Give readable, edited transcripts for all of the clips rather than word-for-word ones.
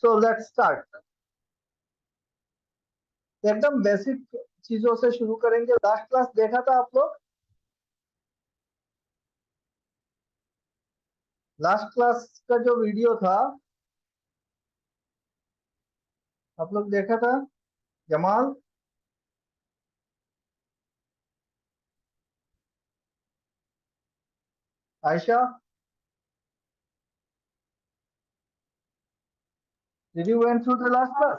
So let's start. एकदम basic चीजों से शुरू करेंगे। लास्ट क्लास देखा था आप लोग? लास्ट क्लास का जो वीडियो था आप लोग देखा था? Jamal, Ayesha, did you went through the last class?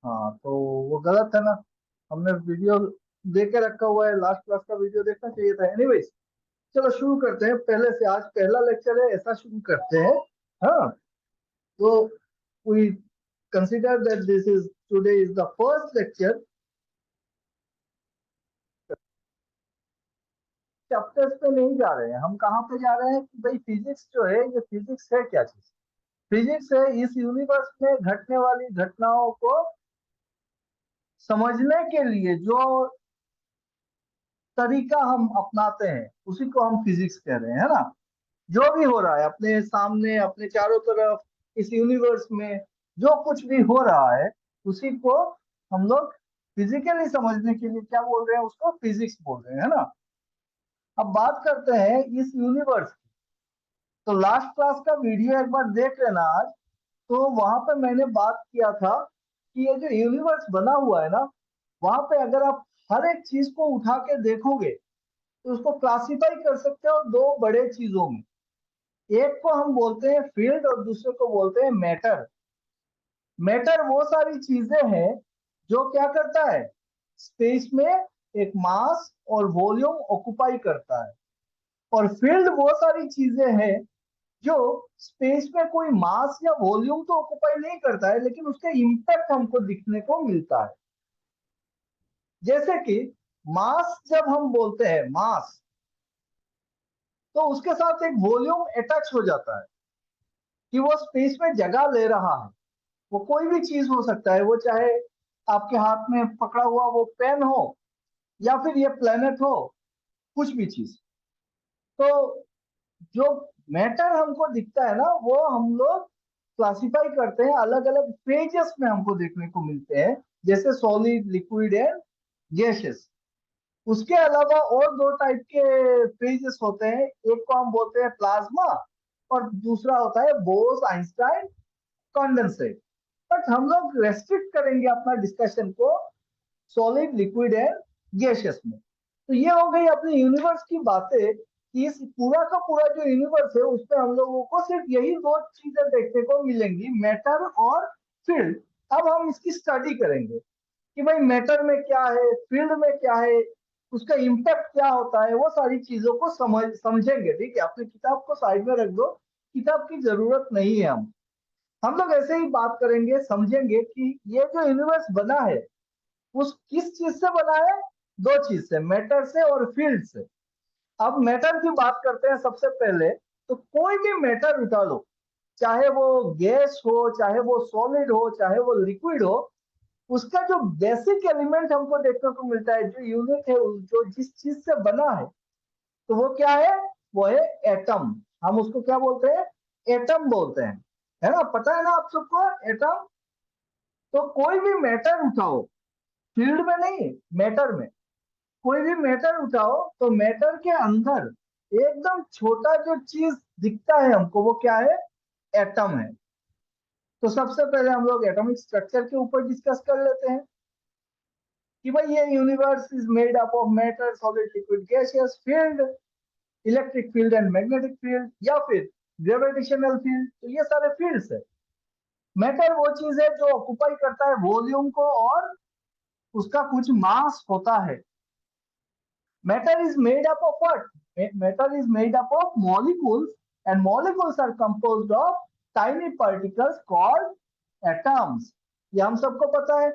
हाँ, तो वो गलत है ना। हमने वीडियो दे के रखा हुआ है, लास्ट क्लास का वीडियो देखना चाहिए था। एनीवेज, चलो शुरू करते हैं पहले से। आज पहला लेक्चर है, ऐसा शुरू करते हैं। हाँ, तो we consider that this is today is the first lecture. Chapters पे नहीं जा रहे हैं हम। कहाँ पे जा रहे हैं कि भाई फिजिक्स जो है, ये फिजिक्स है क्या चीज? फिजिक्स है इस यूनिवर्स में घटने वाली घटनाओं को समझने के लिए जो तरीका हम अपनाते हैं उसी को हम फिजिक्स कह रहे हैं, है ना। जो भी हो रहा है अपने सामने, अपने चारों तरफ, इस यूनिवर्स में जो कुछ भी हो रहा है उसी को हम लोग फिजिकली समझने के लिए क्या बोल रहे हैं, उसको फिजिक्स बोल रहे हैं, है ना। अब बात करते हैं इस यूनिवर्स की। तो लास्ट क्लास का वीडियो एक बार देख लेना आज। तो वहां पे मैंने बात किया था कि ये जो यूनिवर्स बना हुआ है ना, वहां पे अगर आप हर एक चीज को उठा के देखोगे तो उसको क्लासिफाई कर सकते हो दो बड़े चीजों में। एक को हम बोलते हैं फील्ड और दूसरे को बोलते हैं मैटर। मैटर वो सारी चीजें हैं जो क्या करता है, स्पेस में एक मास और वॉल्यूम ऑक्युपाई करता है। और फील्ड वो सारी चीजें हैं जो स्पेस में कोई मास या वॉल्यूम तो ऑक्युपाई नहीं करता है, लेकिन उसका इम्पैक्ट हमको दिखने को मिलता है। जैसे कि मास, जब हम बोलते हैं मास, तो उसके साथ एक वॉल्यूम अटैच हो जाता है कि वो स्पेस में जगह ले रहा है। वो कोई भी चीज हो सकता है, वो चाहे आपके हाथ में पकड़ा हुआ वो पेन हो या फिर ये प्लेनेट हो, कुछ भी चीज। तो जो मैटर हमको दिखता है ना, वो हम लोग क्लासिफाई करते हैं, अलग अलग फेजेस में हमको देखने को मिलते हैं, जैसे सॉलिड, लिक्विड एंड गैसेस। उसके अलावा और दो टाइप के फेजेस होते हैं। एक को हम बोलते हैं प्लाज्मा और दूसरा होता है बोस आइंस्टाइन कंडेंसेट। बट हम लोग रेस्ट्रिक्ट करेंगे अपना डिस्कशन को सॉलिड, लिक्विड एंड गैसेस में। तो ये हो गई अपनी यूनिवर्स की बातें कि इस पूरा का पूरा जो यूनिवर्स है उसमें हम लोगों को सिर्फ यही दो चीजें देखने को मिलेंगी, मैटर और फील्ड। अब हम इसकी स्टडी करेंगे कि भाई मैटर में क्या है, फील्ड में क्या है, उसका इम्पैक्ट क्या होता है, वो सारी चीजों को समझेंगे। ठीक है, अपनी किताब को साइड में रख दो, किताब की जरूरत नहीं है। हम लोग ऐसे ही बात करेंगे, समझेंगे कि ये जो यूनिवर्स बना है उस किस चीज से बना है। दो चीज से, मैटर से और फील्ड से। अब मैटर की बात करते हैं सबसे पहले। तो कोई भी मैटर उठा लो, चाहे वो गैस हो, चाहे वो सॉलिड हो, चाहे वो लिक्विड हो, उसका जो बेसिक एलिमेंट हमको देखने को मिलता है, जो यूनिट है, जो जिस चीज से बना है, तो वो क्या है? वो है एटम। हम उसको क्या बोलते हैं? एटम बोलते हैं, है ना। पता है ना आप सबको एटम? तो कोई भी मैटर उठाओ, फील्ड में नहीं, मैटर में, कोई भी मैटर उठाओ तो मैटर के अंदर एकदम छोटा जो चीज दिखता है हमको, वो क्या है? एटम है। तो सबसे पहले हम लोग एटॉमिक स्ट्रक्चर के ऊपर डिस्कस कर लेते हैं कि भाई ये universe is made up of matter, solid, liquid, gaseous, field, electric field and magnetic field, या फिर ग्रेविटेशनल फील्ड। तो ये सारे फील्ड्स है। मैटर वो चीज है जो ऑक्युपाई करता है वॉल्यूम को और उसका कुछ मास होता है। Matter is made up of what? Matter is made up of molecules, and molecules are composed of tiny particles called atoms. ये हम सबको पता है।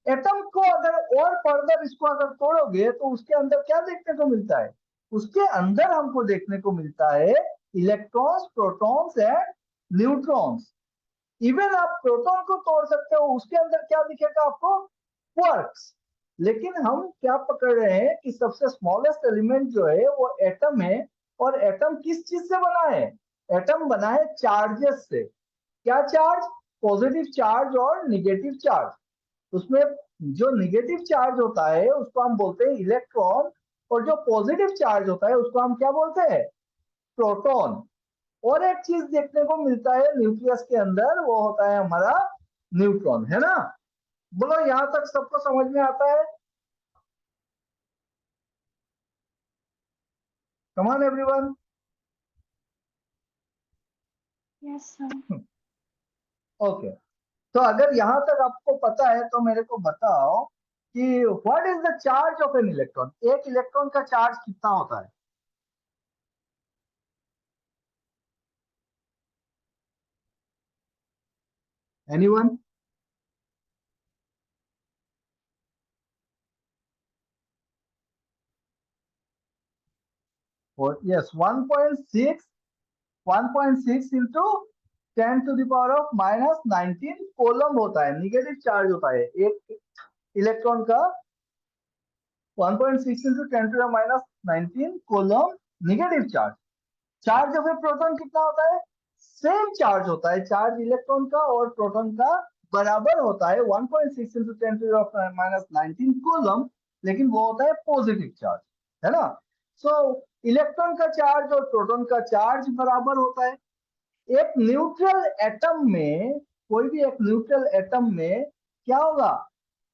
एटम को अगर और फर्दर इसको अगर तोड़ोगे तो उसके अंदर क्या देखने को मिलता है? उसके अंदर हमको देखने को मिलता है electrons, protons and neutrons. Even आप प्रोटॉन को तोड़ सकते हो, उसके अंदर क्या दिखेगा आपको? क्वार्क्स। लेकिन हम क्या पकड़ रहे हैं कि सबसे स्मॉलेस्ट एलिमेंट जो है वो एटम है। और एटम किस चीज से बना है? एटम बना है चार्जेस से। क्या चार्ज? पॉजिटिव चार्ज और निगेटिव चार्ज। उसमें जो निगेटिव चार्ज होता है उसको हम बोलते हैं इलेक्ट्रॉन, और जो पॉजिटिव चार्ज होता है उसको हम क्या बोलते हैं? प्रोटॉन। और एक चीज देखने को मिलता है न्यूक्लियस के अंदर, वो होता है हमारा न्यूट्रॉन, है ना। बोलो यहां तक सबको समझ में आता है? Come on everyone. Yes sir. Okay. तो अगर यहां तक आपको पता है तो मेरे को बताओ कि what is the charge of an electron? एक इलेक्ट्रॉन का चार्ज कितना होता है? एनीवन? यस, 1.6, 1.6 इंटू 10⁻⁻19 कोलम होता है, निगेटिव चार्ज होता है एक इलेक्ट्रॉन का। 1.6 into 10⁻⁻19 coulomb negative charge. Charge of a proton कितना होता है? सेम चार्ज होता है, चार्ज इलेक्ट्रॉन का और प्रोटॉन का बराबर होता है, 1.6 इंटू 10⁻⁻19 कूलम। लेकिन वो होता है पॉजिटिव चार्ज, है ना। सो इलेक्ट्रॉन का चार्ज और प्रोटॉन का चार्ज बराबर होता है। एक न्यूट्रल एटम में, कोई भी एक न्यूट्रल एटम में क्या होगा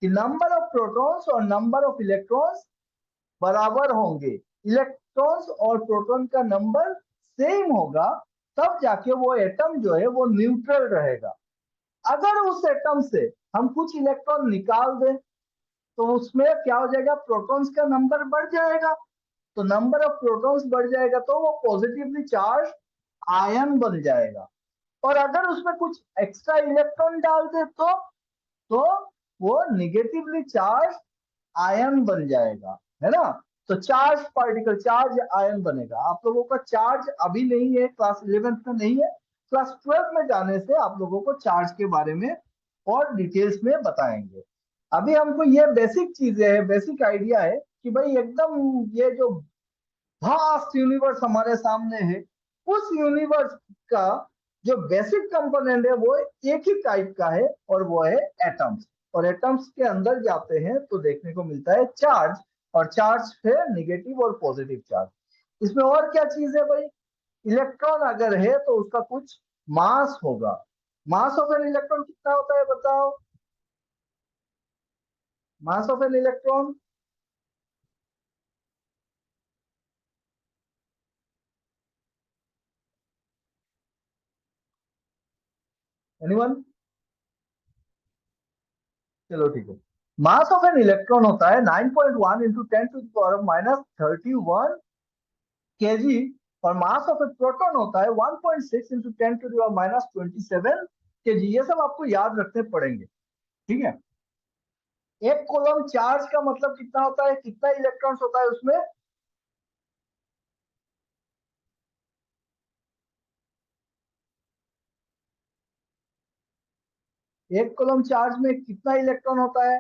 कि नंबर ऑफ प्रोटॉन्स और नंबर ऑफ इलेक्ट्रॉन्स बराबर होंगे। इलेक्ट्रॉन्स और प्रोटॉन का नंबर सेम होगा, तब जाके वो एटम जो है वो न्यूट्रल रहेगा। अगर उस एटम से हम कुछ इलेक्ट्रॉन निकाल दें तो उसमें क्या हो जाएगा? प्रोटॉन्स का नंबर बढ़ जाएगा। तो नंबर ऑफ प्रोटॉन्स बढ़ जाएगा तो वो पॉजिटिवली चार्ज आयन बन जाएगा। और अगर उसमें कुछ एक्स्ट्रा इलेक्ट्रॉन डाल दे तो वो निगेटिवली चार्ज आयन बन जाएगा, है ना। तो चार्ज पार्टिकल, चार्ज आयन बनेगा। आप लोगों का चार्ज अभी नहीं है, क्लास 11th में नहीं है, क्लास 12th में जाने से आप लोगों को चार्ज के बारे में और डिटेल्स में बताएंगे। अभी हमको ये बेसिक चीजें है, बेसिक आइडिया है कि भाई एकदम ये जो वास्ट यूनिवर्स हमारे सामने है, उस यूनिवर्स का जो बेसिक कंपोनेंट है वो एक ही टाइप का है, और वो है एटम्स। और एटम्स के अंदर जाते हैं तो देखने को मिलता है चार्ज, और चार्ज है निगेटिव और पॉजिटिव चार्ज। इसमें और क्या चीज है भाई? इलेक्ट्रॉन अगर है तो उसका कुछ मास होगा। मास ऑफ एन इलेक्ट्रॉन कितना होता है बताओ? Mass of an electron? Anyone? चलो ठीक है। मास ऑफ एन इलेक्ट्रॉन होता है 9.1 इंटू 10⁻31 केजी। और मास ऑफ ए प्रोटॉन होता है 1.6 इंटू 10⁻27 केजी। ये सब आपको याद रखने पड़ेंगे, ठीक है। एक कूलम चार्ज का मतलब कितना होता है? कितना इलेक्ट्रॉन्स होता है उसमें? एक कूलम चार्ज में कितना इलेक्ट्रॉन होता है?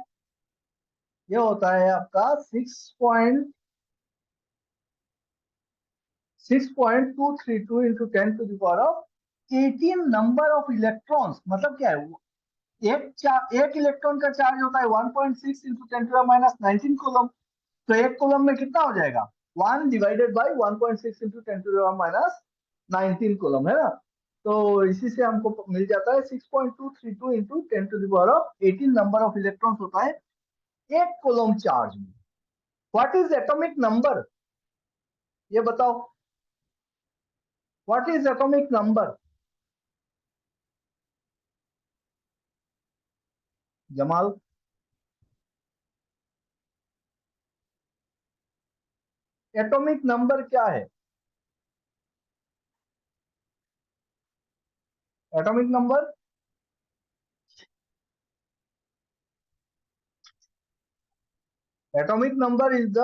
ये होता है आपका 6.232 इंटू 10⁻18 नंबर ऑफ इलेक्ट्रॉन्स। मतलब क्या है? एक इलेक्ट्रॉन का चार्ज होता है 1.6 इंटू 10⁻19 कूलम। तो एक कूलम में कितना हो जाएगा? 1 डिवाइडेड बाई 1.6 इंटू 10⁻19 कूलम, है ना। तो इसी से हमको मिल जाता है 6.232 इंटू 10⁻18 नंबर ऑफ इलेक्ट्रॉन्स होता है एक कूलम चार्ज में। What is atomic number? ये बताओ, what is atomic number? Jamal? Atomic number क्या है? Atomic number, atomic number is the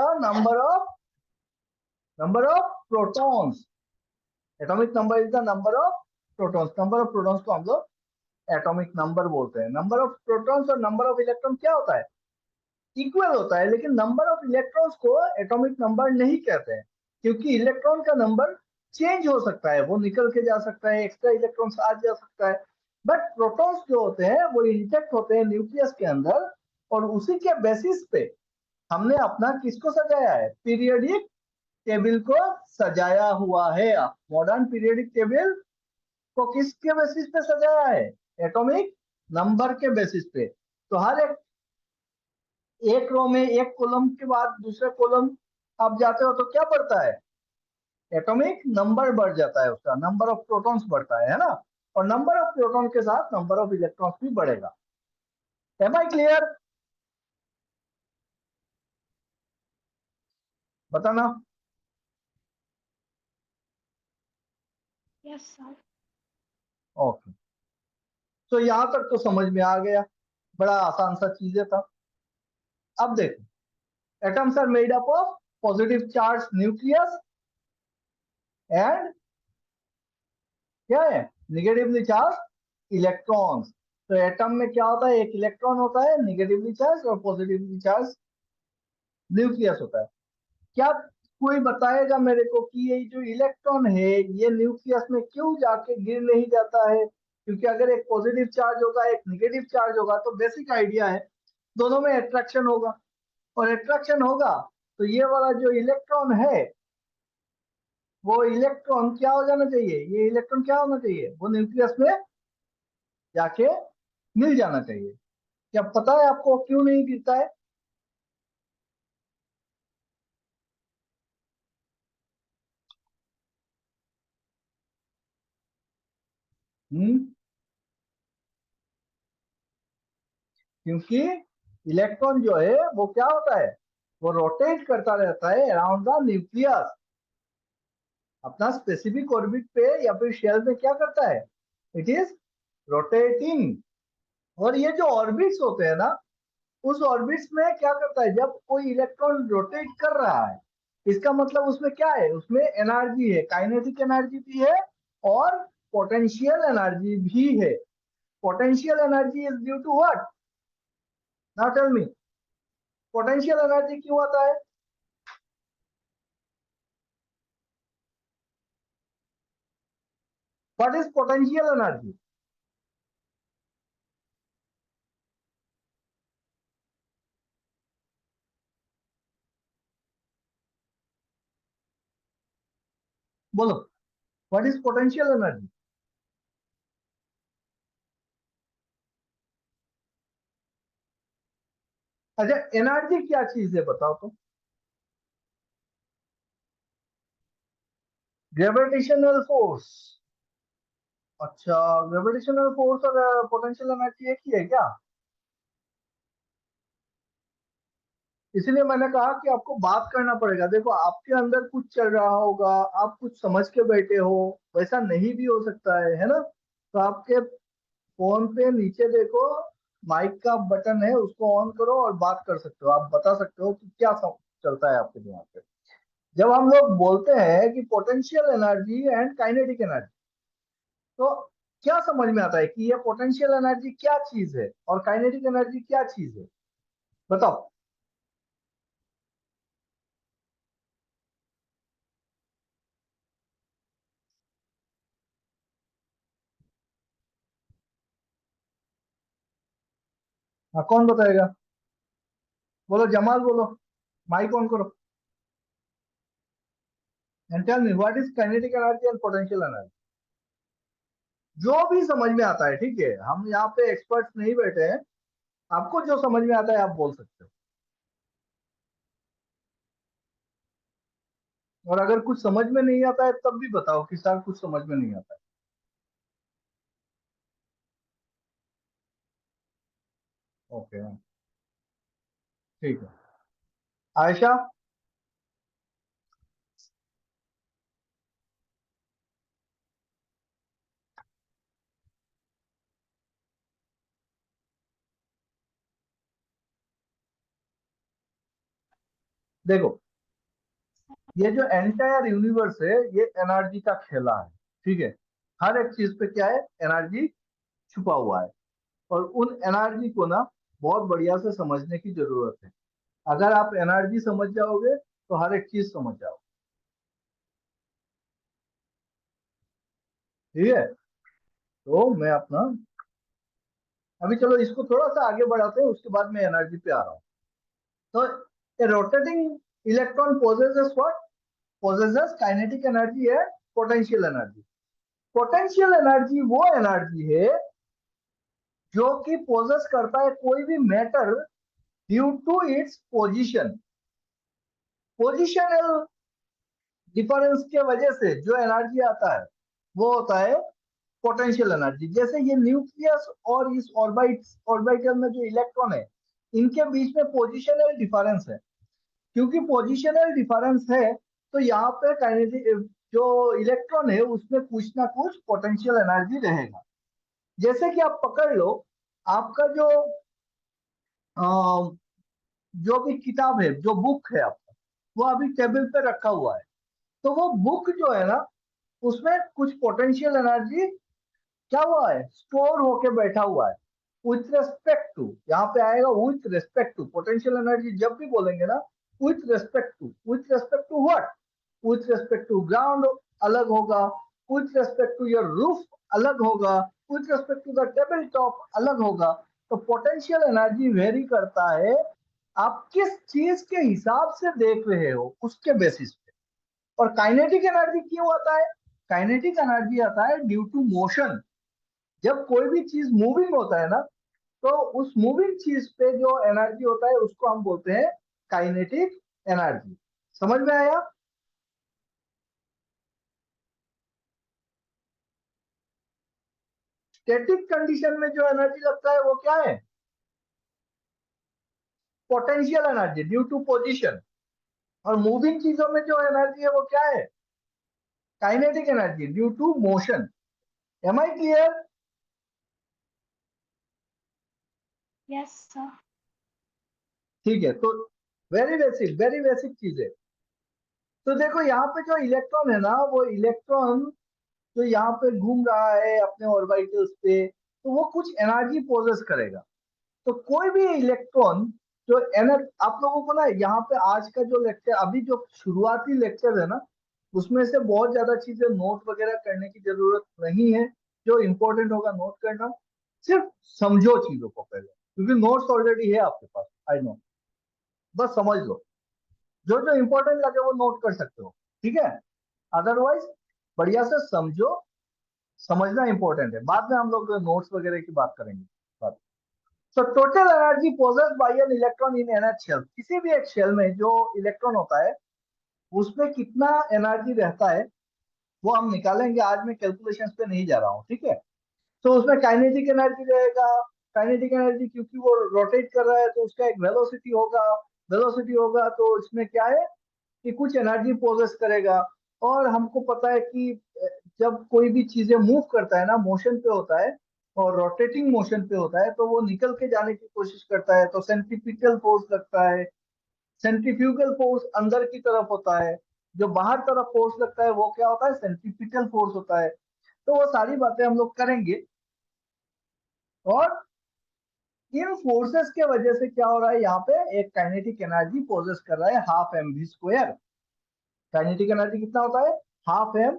number of protons. Atomic number is the number of protons. Number of protons को हम लोग atomic number बोलते हैं। Number of protons और नंबर ऑफ इलेक्ट्रॉन क्या होता है? इक्वल होता है, लेकिन नंबर ऑफ इलेक्ट्रॉन्स को एटॉमिक नंबर नहीं कहते हैं, क्योंकि इलेक्ट्रॉन का नंबर चेंज हो सकता है, वो निकल के जा सकता है, एक्स्ट्रा इलेक्ट्रॉन्स आ जा सकता है। बट प्रोटॉन्स जो होते हैं वो इंटेक्ट होते हैं न्यूक्लियस के अंदर, और उसी के बेसिस पे हमने अपना किसको सजाया है, पीरियोडिक टेबल को सजाया हुआ है। मॉडर्न पीरियोडिक टेबल को किसके बेसिस पे सजाया है, एटॉमिक नंबर के बेसिस पे। तो हर एक रो में एक कॉलम के बाद दूसरे कॉलम आप जाते हो तो क्या बढ़ता है, एटॉमिक नंबर बढ़ जाता है, उसका नंबर ऑफ प्रोटॉन्स बढ़ता है ना, और नंबर ऑफ प्रोटॉन के साथ नंबर ऑफ इलेक्ट्रॉन्स भी बढ़ेगा। एम आई क्लियर, बताना। Yes, sir. ओके, तो यहां तक तो समझ में आ गया, बड़ा आसान सा चीजें था। अब देखो, atoms are made up of positive charge nucleus and क्या है, निगेटिवली चार्ज इलेक्ट्रॉन्स। तो एटम में क्या होता है, एक इलेक्ट्रॉन होता है निगेटिवली चार्ज, और पॉजिटिवली चार्ज न्यूक्लियस होता है। क्या कोई बताएगा मेरे को कि ये जो इलेक्ट्रॉन है ये न्यूक्लियस में क्यों जाके गिर नहीं जाता है, क्योंकि अगर एक पॉजिटिव चार्ज होगा एक निगेटिव चार्ज होगा तो बेसिक आइडिया है दोनों में अट्रैक्शन होगा, और अट्रैक्शन होगा तो ये वाला जो इलेक्ट्रॉन है वो इलेक्ट्रॉन क्या हो जाना चाहिए, ये इलेक्ट्रॉन क्या होना चाहिए, वो न्यूक्लियस में जाके मिल जाना चाहिए। क्या पता है आपको क्यों नहीं गिरता है? हम्म, क्योंकि इलेक्ट्रॉन जो है वो क्या होता है, वो रोटेट करता रहता है अराउंड द न्यूक्लियस, अपना स्पेसिफिक ऑर्बिट पे या फिर शेल में क्या करता है, इट इज रोटेटिंग। और ये जो ऑर्बिट्स होते हैं ना, उस ऑर्बिट्स में क्या करता है, जब कोई इलेक्ट्रॉन रोटेट कर रहा है इसका मतलब उसमें क्या है, उसमें एनर्जी है, काइनेटिक एनर्जी भी है और पोटेंशियल एनर्जी भी है। Potential energy is due to what, now tell me, potential energy क्यों आता है? What is potential energy? बोलो, व्हाट इज पोटेंशियल एनर्जी? अच्छा, एनर्जी क्या चीज है बताओ तो। Gravitational force. अच्छा, ग्रेविटेशनल फोर्स और पोटेंशियल एनर्जी एक ही है क्या? इसलिए मैंने कहा कि आपको बात करना पड़ेगा। देखो, आपके अंदर कुछ चल रहा होगा, आप कुछ समझ के बैठे हो, वैसा नहीं भी हो सकता है ना। तो आपके फोन पे नीचे देखो, माइक का बटन है, उसको ऑन करो और बात कर सकते हो, आप बता सकते हो कि क्या चलता है आपके दिमाग पे। जब हम लोग बोलते हैं कि potential energy and kinetic energy, तो क्या समझ में आता है कि ये पोटेंशियल एनर्जी क्या चीज है और काइनेटिक एनर्जी क्या चीज है, बताओ। हाँ, कौन बताएगा? बोलो जमाल, बोलो, माइक ऑन करो and tell me what is kinetic energy and potential energy. जो भी समझ में आता है, ठीक है, हम यहाँ पे एक्सपर्ट्स नहीं बैठे हैं, आपको जो समझ में आता है आप बोल सकते हो, और अगर कुछ समझ में नहीं आता है तब भी बताओ कि सर कुछ समझ में नहीं आता है। ओके, ठीक है। आयशा, देखो, ये जो एंटायर यूनिवर्स है ये एनर्जी का खेला है, ठीक है। हर एक चीज पे क्या है, एनर्जी छुपा हुआ है, और उन एनर्जी को ना बहुत बढ़िया से समझने की जरूरत है। अगर आप एनर्जी समझ जाओगे तो हर एक चीज समझ जाओगे। ठीक है, तो मैं अपना अभी चलो इसको थोड़ा सा आगे बढ़ाते हैं, उसके बाद मैं एनर्जी पे आ रहा हूँ। तो a rotating electron possesses what? Possesses kinetic energy है, पोटेंशियल एनर्जी। पोटेंशियल एनर्जी वो एनर्जी है जो कि पोजेस करता है कोई भी matter due to its position. Positional difference के वजह से जो एनर्जी आता है वो होता है पोटेंशियल एनर्जी। जैसे ये न्यूक्लियस और इस ऑर्बिटल में जो इलेक्ट्रॉन है, इनके बीच में पोजिशनल डिफरेंस है। क्योंकि पोजिशनल डिफरेंस है तो यहाँ पे काइनेटिक जो इलेक्ट्रॉन है उसमें कुछ ना कुछ पोटेंशियल एनर्जी रहेगा। जैसे कि आप पकड़ लो, आपका जो जो भी किताब है, जो बुक है आपका, वो अभी टेबल पे रखा हुआ है। तो वो बुक जो है ना, उसमें कुछ पोटेंशियल एनर्जी क्या हुआ है, स्टोर होके बैठा हुआ है। विथ रेस्पेक्ट टू, यहाँ पे आएगा with respect to. Potential energy जब भी बोलेंगे ना, with respect to what? With respect to ground अलग होगा, with respect to your roof अलग होगा, with respect to the table top अलग होगा। तो पोटेंशियल एनर्जी वेरी करता है, आप किस चीज के हिसाब से देख रहे हो उसके बेसिस पे। और काइनेटिक एनर्जी क्यों आता है? काइनेटिक एनर्जी आता है ड्यू टू मोशन। जब कोई भी चीज मूविंग होता है ना, तो उस मूविंग चीज पे जो एनर्जी होता है उसको हम बोलते हैं काइनेटिक एनर्जी। समझ में आया? स्टैटिक कंडीशन में जो एनर्जी लगता है वो क्या है? Potential energy due to position. और मूविंग चीजों में जो एनर्जी है वो क्या है? Kinetic energy due to motion. Am I clear? Yes, sir. ठीक है, तो वेरी बेसिक चीज है। तो देखो यहाँ पे जो इलेक्ट्रॉन है ना, वो इलेक्ट्रॉन जो यहाँ पे घूम रहा है अपने ऑर्बिटल्स पे, तो वो कुछ एनर्जी पोजेस करेगा। तो कोई भी इलेक्ट्रॉन जो आप लोगों को ना यहाँ पे आज का जो लेक्चर, अभी जो शुरुआती लेक्चर है ना, उसमें से बहुत ज्यादा चीजें नोट वगैरह करने की जरूरत नहीं है। जो इंपॉर्टेंट होगा नोट करना, सिर्फ समझो चीजों को पहले, क्योंकि नोट्स ऑलरेडी है आपके पास, आई नो। बस समझ लो, जो जो इंपॉर्टेंट लगे वो नोट कर सकते हो, ठीक है। अदरवाइज बढ़िया से समझो, समझना इंपॉर्टेंट है। बाद में हम लोग नोट्स वगैरह की बात करेंगे। बात तो total energy possessed by an electron in n shell. किसी भी एक शेल में जो इलेक्ट्रॉन होता है उसमें कितना एनर्जी रहता है वो हम निकालेंगे। आज मैं कैलकुलेशंस पे नहीं जा रहा हूँ, ठीक है। तो उसमें काइनेटिक एनर्जी रहेगा। काइनेटिक एनर्जी क्योंकि वो रोटेट कर रहा है तो उसका एक वेलोसिटी होगा। वेलोसिटी होगा तो इसमें क्या है कि कुछ एनर्जी पोजेस करेगा। और हमको पता है कि जब कोई भी चीजें मूव करता है ना, मोशन पे होता है और रोटेटिंग मोशन पे होता है, तो वो निकल के जाने की कोशिश करता है, तो सेंट्रीपिटल फोर्स लगता है। सेंट्रीफ्यूगल फोर्स अंदर की तरफ होता है, जो बाहर तरफ फोर्स लगता है वो क्या होता है, सेंट्रीपिटल फोर्स होता है। तो वो सारी बातें हम लोग करेंगे। और इन फोर्सेस के वजह से क्या हो रहा है, यहाँ पे एक काइनेटिक एनर्जी पोजेस कर रहा है, half M we square. Kinetic energy कितना होता है? हाफ एम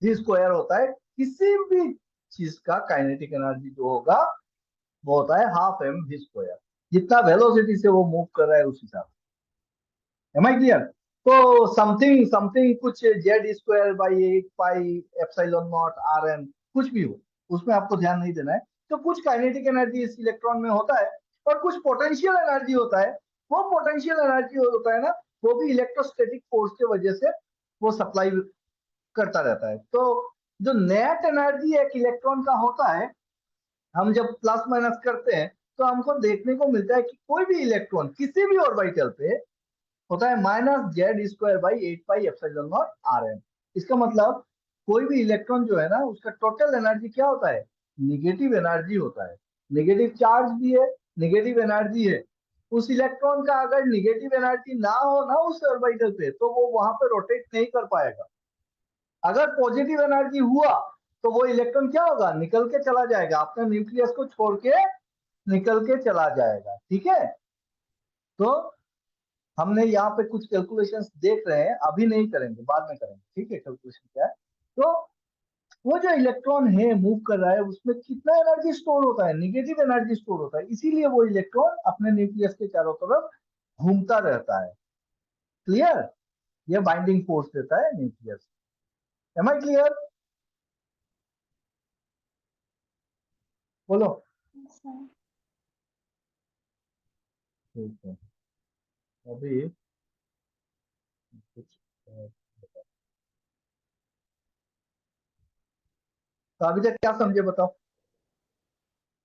वी स्क्वायर होता है। किसी भी चीज का काइनेटिक एनर्जी जो होगा वो होता है हाफ एम वी स्क्वायर। जितना वेलोसिटी से वो मूव कर रहा है उस हिसाब से। Am I clear? तो समथिंग समथिंग कुछ z square by 8 pi epsilon naught r n, कुछ भी हो, उसमें आपको ध्यान नहीं देना है। तो कुछ काइनेटिक एनर्जी इस इलेक्ट्रॉन में होता है और कुछ पोटेंशियल एनर्जी होता है। वो पोटेंशियल एनर्जी होता है ना, वो भी इलेक्ट्रोस्टैटिक फोर्स की वजह से वो सप्लाई करता रहता है। तो जो नेट एनर्जी एक इलेक्ट्रॉन का होता है, हम जब प्लस माइनस करते हैं तो हमको देखने को मिलता है कि कोई भी इलेक्ट्रॉन किसी भी ऑर्बिटल पे होता है minus z square by 8 pi epsilon naught r n. इसका मतलब कोई भी इलेक्ट्रॉन जो है ना, उसका टोटल एनर्जी क्या होता है? निगेटिव एनर्जी होता है। निगेटिव चार्ज भी है, निगेटिव एनर्जी है। उस इलेक्ट्रॉन का अगर निगेटिव एनर्जी ना हो ना उस ऑर्बिटल पे, तो वो वहां पे रोटेट नहीं कर पाएगा। अगर पॉजिटिव एनर्जी हुआ तो वो इलेक्ट्रॉन क्या होगा, निकल के चला जाएगा, अपने न्यूक्लियस को छोड़ के निकल के चला जाएगा। ठीक है, तो हमने यहाँ पे कुछ कैलकुलेशंस देख रहे हैं, अभी नहीं करेंगे, बाद में करेंगे। ठीक है, कैलकुलेशन क्या है, तो वो जो इलेक्ट्रॉन है मूव कर रहा है उसमें कितना एनर्जी स्टोर होता है, निगेटिव एनर्जी स्टोर होता है, इसीलिए वो इलेक्ट्रॉन अपने न्यूक्लियस के चारों तरफ घूमता रहता है। क्लियर, ये बाइंडिंग फोर्स देता है न्यूक्लियस। Am I clear? बोलो। Yes, sir. ठीक है, अभी कुछ तो अभी तक क्या समझे बताओ।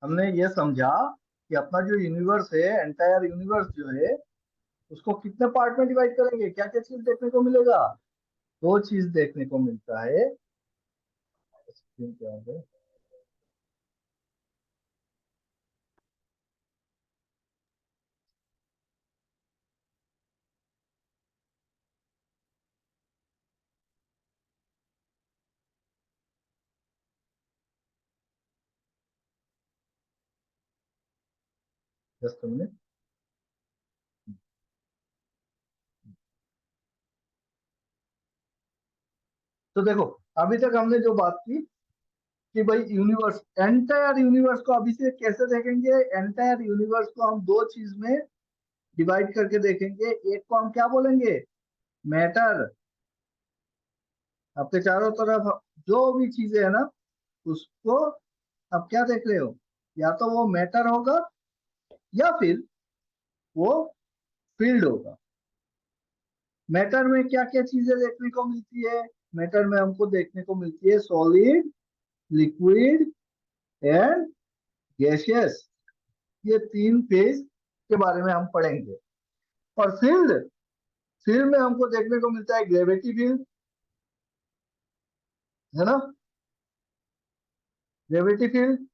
हमने ये समझा कि अपना जो यूनिवर्स है, एंटायर यूनिवर्स जो है, उसको कितने पार्ट में डिवाइड करेंगे, क्या क्या चीज देखने को मिलेगा। दो चीज देखने को मिलता है। स्क्रीन पे आ गए। Just minute. तो देखो, अभी तक हमने जो बात की कि भाई यूनिवर्स, एंटायर यूनिवर्स को अभी से कैसे देखेंगे। एंटायर यूनिवर्स को हम दो चीज में डिवाइड करके देखेंगे। एक को हम क्या बोलेंगे, मैटर। आपके चारों तरफ जो भी चीजें है ना, उसको आप क्या देख रहे हो, या तो वो मैटर होगा या फिर वो फील्ड होगा। मैटर में क्या क्या चीजें देखने को मिलती है, मैटर में हमको देखने को मिलती है सॉलिड, लिक्विड एंड गैसियस। ये तीन फेज के बारे में हम पढ़ेंगे। और फील्ड, फील्ड में हमको देखने को मिलता है ग्रेविटी फील्ड, है ना, ग्रेविटी फील्ड।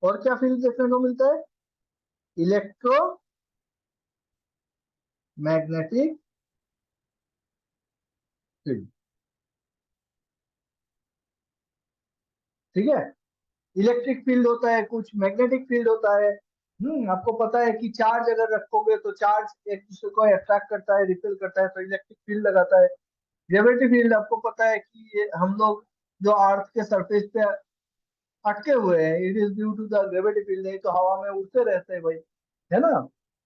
और क्या फील्ड देखने को मिलता है, इलेक्ट्रो मैग्नेटिक फील्ड। ठीक है, इलेक्ट्रिक फील्ड होता है कुछ, मैग्नेटिक फील्ड होता है। आपको पता है कि चार्ज अगर रखोगे तो चार्ज एक दूसरे को अट्रैक्ट करता है, रिपेल करता है, तो इलेक्ट्रिक फील्ड लगाता है। ग्रेविटी फील्ड आपको पता है कि ये हम लोग जो अर्थ के सरफेस पे अटके हुए हैं, it is due to the gravity field, नहीं तो हवा में उड़ते रहते हैं भाई, है ना।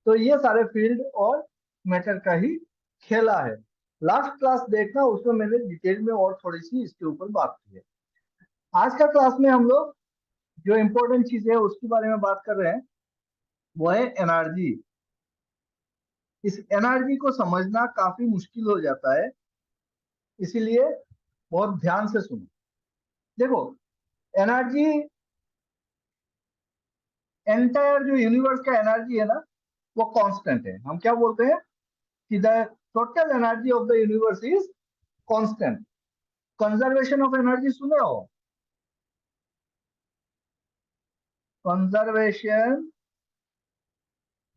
तो ये सारे फील्ड और मैटर का ही खेला है। लास्ट क्लास देखना, उसमें मैंने डिटेल में और थोड़ी सी इसके ऊपर बात की है। आज का क्लास में हम लोग जो इम्पोर्टेंट चीज है उसके बारे में बात कर रहे हैं, वो है एनर्जी। इस एनर्जी को समझना काफी मुश्किल हो जाता है, इसीलिए बहुत ध्यान से सुनो। देखो, एनर्जी, एंटायर जो यूनिवर्स का एनर्जी है ना, वो कांस्टेंट है। हम क्या बोलते हैं कि the total energy of the universe is constant. Conservation of energy सुने हो, कंजर्वेशन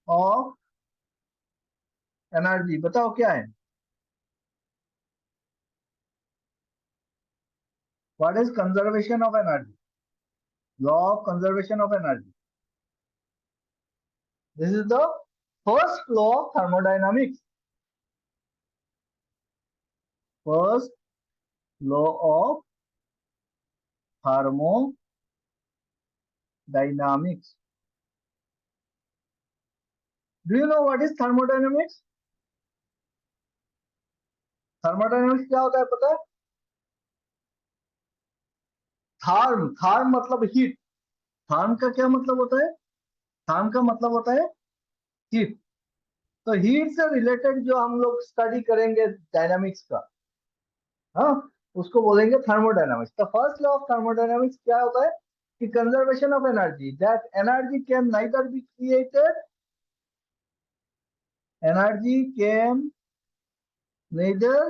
ऑफ एनर्जी बताओ क्या है, what is conservation of energy, law of conservation of energy. This is the first law of thermodynamics, first law of thermodynamics. Do you know what is thermodynamics? Thermodynamics क्या होता है पता है? थार्म, थार्म मतलब heat. थार्म का क्या मतलब होता है, थार्म का मतलब होता है हीट। तो हीट से रिलेटेड जो हम लोग स्टडी करेंगे डायनामिक्स का, हाँ, उसको बोलेंगे thermodynamics. The first law of thermodynamics क्या होता है कि conservation of energy, that energy can neither be created, energy can neither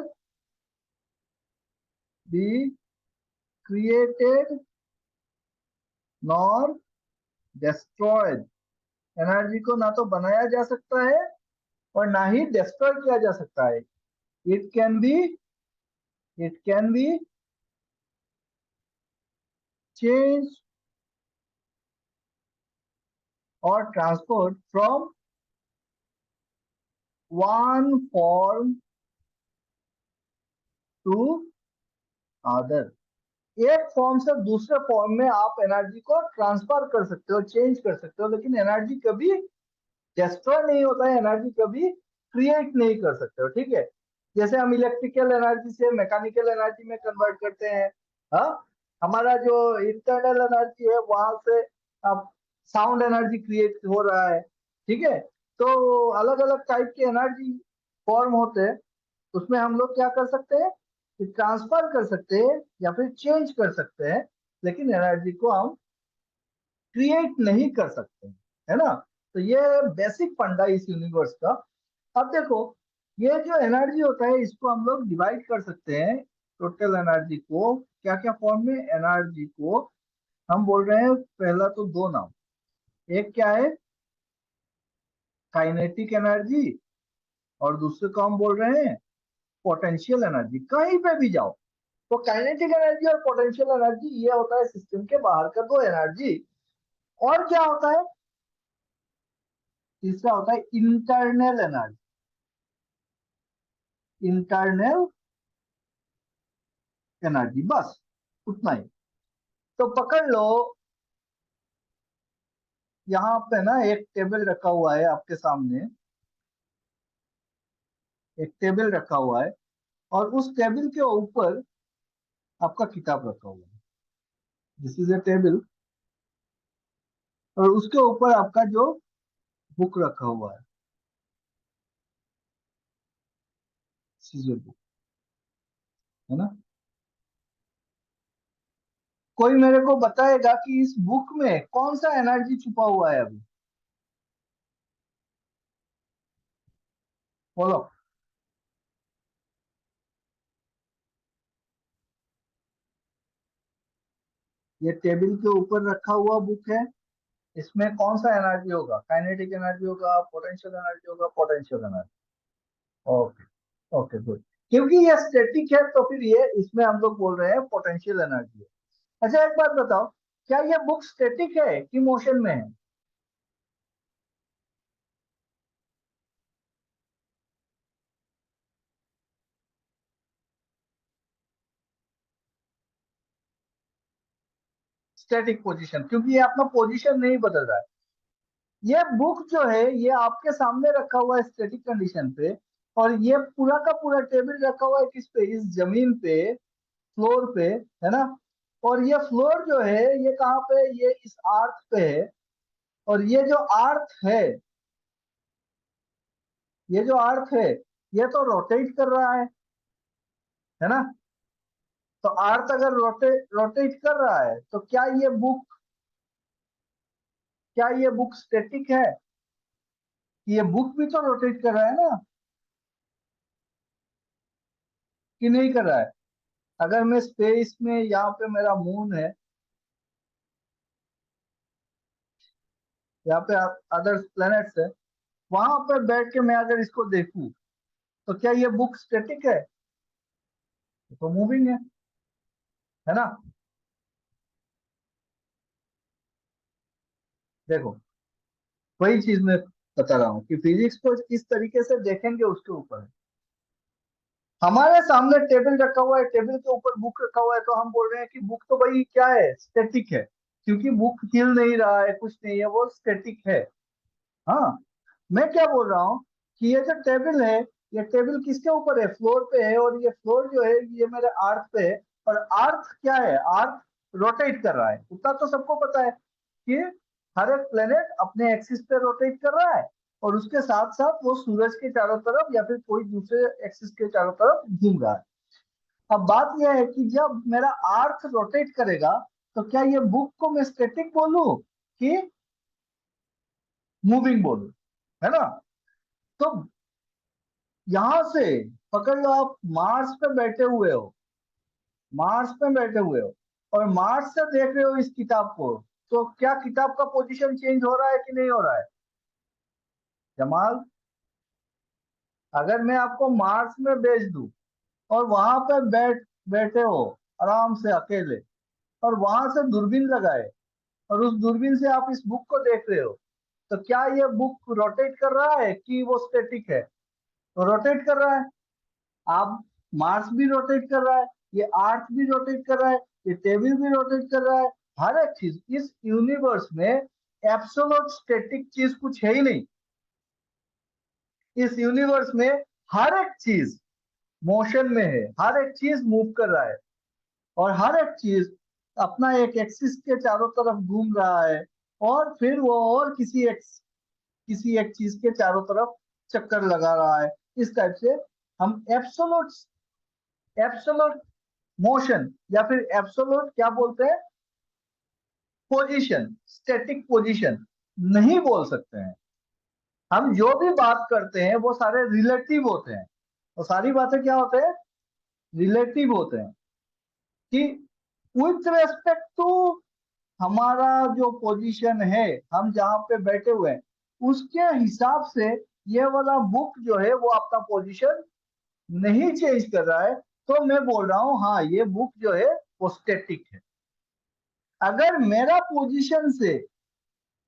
be created nor destroyed। Energy को ना तो बनाया जा सकता है और ना ही डिस्ट्रॉय किया जा सकता है। It can be, it can be change or transport from one form to other. एक फॉर्म से दूसरे फॉर्म में आप एनर्जी को ट्रांसफर कर सकते हो, चेंज कर सकते हो, लेकिन एनर्जी कभी डिस्ट्रॉय नहीं होता है, एनर्जी कभी क्रिएट नहीं कर सकते हो। ठीक है, जैसे हम इलेक्ट्रिकल एनर्जी से मैकेनिकल एनर्जी में कन्वर्ट करते हैं। हाँ, हमारा जो इंटरनल एनर्जी है वहां से अब साउंड एनर्जी क्रिएट हो रहा है। ठीक है, तो अलग अलग टाइप के एनर्जी फॉर्म होते हैं, उसमें हम लोग क्या कर सकते हैं कि ट्रांसफर कर सकते हैं या फिर चेंज कर सकते हैं, लेकिन एनर्जी को हम क्रिएट नहीं कर सकते हैं, है ना। तो ये बेसिक फंडा इस यूनिवर्स का। अब देखो, ये जो एनर्जी होता है इसको हम लोग डिवाइड कर सकते हैं, टोटल एनर्जी को क्या क्या फॉर्म में। एनर्जी को हम बोल रहे हैं पहला तो दो नाम, एक क्या है काइनेटिक एनर्जी, और दूसरे को हम बोल रहे हैं पोटेंशियल एनर्जी। कहीं पे भी जाओ तो काइनेटिक एनर्जी और पोटेंशियल एनर्जी ये होता है सिस्टम के बाहर का दो एनर्जी। और क्या होता है, तीसरा होता है इंटरनल एनर्जी। इंटरनल एनर्जी, बस उतना ही। तो पकड़ लो, यहाँ पे ना एक टेबल रखा हुआ है आपके सामने, एक टेबल रखा हुआ है, और उस टेबल के ऊपर आपका किताब रखा हुआ है। दिस इज ए टेबल, और उसके ऊपर आपका जो बुक रखा हुआ है, दिस इज ए बुक, है ना। कोई मेरे को बताएगा कि इस बुक में कौन सा एनर्जी छुपा हुआ है अभी, बोलो। ये टेबल के ऊपर रखा हुआ बुक है, इसमें कौन सा एनर्जी होगा, काइनेटिक एनर्जी होगा, पोटेंशियल एनर्जी होगा, potential energy. Okay, okay good. क्योंकि ये स्टैटिक है तो फिर ये इसमें हम लोग बोल रहे हैं पोटेंशियल एनर्जी है। अच्छा एक बात बताओ, क्या ये बुक स्टैटिक है कि मोशन में है? स्टैटिक पोजीशन, क्योंकि ये अपना पोजीशन नहीं बदल रहा है। ये बुक जो है ये आपके सामने रखा हुआ है स्टैटिक कंडीशन पे, और ये पूरा का पूरा टेबल रखा हुआ है किस पे, इस जमीन पे, फ्लोर पे, है ना। और ये फ्लोर जो है ये कहाँ पे, ये इस आर्थ पे है। और ये जो आर्थ है ये तो रोटेट कर रहा है ना। तो आर्थ अगर रोटेट कर रहा है तो क्या ये बुक स्टैटिक है? ये बुक भी तो रोटेट कर रहा है ना, कि नहीं कर रहा है? अगर मैं स्पेस में, यहाँ पे मेरा मून है, यहाँ पे अदर प्लैनेट्स है, वहां पे बैठ के मैं अगर इसको देखूं तो क्या ये बुक स्टैटिक है? ये तो मूविंग है ना। देखो, वही चीज मैं बता रहा हूँ कि फिजिक्स को किस तरीके से देखेंगे उसके ऊपर है। हमारे सामने टेबल रखा हुआ है, टेबल के ऊपर बुक रखा हुआ है, तो हम बोल रहे हैं कि बुक तो भाई क्या है, स्टैटिक है, क्योंकि बुक हिल नहीं रहा है, कुछ नहीं है, वो स्टैटिक है। हाँ, मैं क्या बोल रहा हूँ कि ये जो टेबल है, ये टेबल किसके ऊपर है, फ्लोर पे है, और ये फ्लोर जो है ये मेरे अर्थ पे है। और अर्थ क्या है, अर्थ रोटेट कर रहा है, उतना तो सबको पता है कि हर एक प्लेनेट अपने एक्सिस पे रोटेट कर रहा है, और उसके साथ साथ वो सूरज के चारों तरफ या फिर कोई दूसरे एक्सिस के चारों तरफ घूम रहा है। अब बात यह है कि जब मेरा अर्थ रोटेट करेगा तो क्या ये बुक को मैं स्टैटिक बोलूं कि मूविंग बोलूं, है ना। तो यहां से पकड़ लो, आप मार्स पे बैठे हुए हो, मार्स पे बैठे हुए हो, और मार्स से देख रहे हो इस किताब को, तो क्या किताब का पोजीशन चेंज हो रहा है कि नहीं हो रहा है? जमाल, अगर मैं आपको मार्स में भेज दूं और वहां पे बैठे हो आराम से अकेले, और वहां से दूरबीन लगाए और उस दूरबीन से आप इस बुक को देख रहे हो, तो क्या ये बुक रोटेट कर रहा है कि वो स्टैटिक है? तो रोटेट कर रहा है। आप मार्स भी रोटेट कर रहा है, ये अर्थ भी रोटेट कर रहा है, ये टेबल भी रोटेट कर रहा है। हर एक चीज इस यूनिवर्स में एब्सोल्यूट स्टैटिक चीज कुछ है ही नहीं। इस यूनिवर्स में हर एक चीज मोशन में है, हर एक चीज मूव कर रहा है, और हर एक चीज अपना एक एक्सिस के चारों तरफ घूम रहा है, और फिर वो और किसी एक चीज के चारों तरफ चक्कर लगा रहा है। इस टाइप से हम एब्सोल्यूट एब्सोल्यूट मोशन या फिर एब्सोल्यूट क्या बोलते हैं, पोजीशन, स्टैटिक पोजीशन नहीं बोल सकते हैं। हम जो भी बात करते हैं वो सारे रिलेटिव होते हैं, और सारी बातें क्या होते हैं, रिलेटिव होते हैं। कि विथ रेस्पेक्ट टू हमारा जो पोजीशन है, हम जहां पे बैठे हुए हैं, उसके हिसाब से ये वाला बुक जो है वो अपना पोजीशन नहीं चेंज कर रहा है, तो मैं बोल रहा हूं हाँ ये बुक जो है वो स्टैटिक है। अगर मेरा पोजीशन से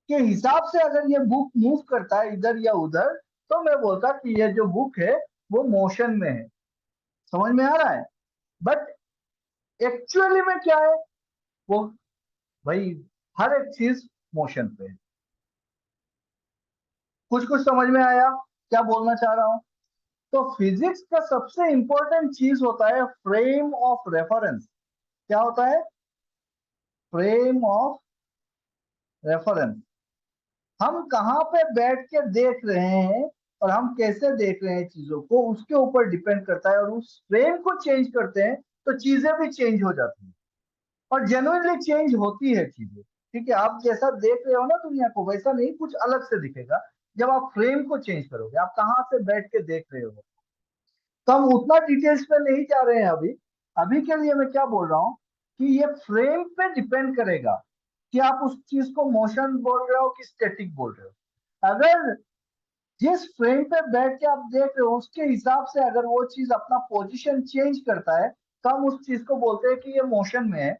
के हिसाब से अगर ये बुक मूव करता है इधर या उधर, तो मैं बोलता कि ये जो बुक है वो मोशन में है। समझ में आ रहा है? बट एक्चुअली में क्या है, वो भाई हर एक चीज मोशन पे है। कुछ कुछ समझ में आया क्या बोलना चाह रहा हूं? तो फिजिक्स का सबसे इंपॉर्टेंट चीज होता है फ्रेम ऑफ रेफरेंस। क्या होता है? Frame of reference. हम कहाँ पे बैठ के देख रहे हैं और हम कैसे देख रहे हैं चीजों को, उसके ऊपर डिपेंड करता है। और उस फ्रेम को चेंज करते हैं तो चीजें भी चेंज हो जाती हैं, और जेन्युइनली चेंज होती है चीजें। ठीक है, आप जैसा देख रहे हो ना दुनिया को, वैसा नहीं, कुछ अलग से दिखेगा जब आप फ्रेम को चेंज करोगे। आप कहाँ से बैठ के देख रहे हो, तो हम उतना डिटेल्स में नहीं जा रहे हैं अभी। अभी के लिए मैं क्या बोल रहा हूँ कि ये फ्रेम पे डिपेंड करेगा कि आप उस चीज को मोशन बोल रहे हो कि स्टैटिक बोल रहे हो। अगर जिस फ्रेम पे बैठ के आप देख रहे हो उसके हिसाब से अगर वो चीज अपना पोजीशन चेंज करता है, तो हम उस चीज को बोलते हैं कि ये मोशन में है।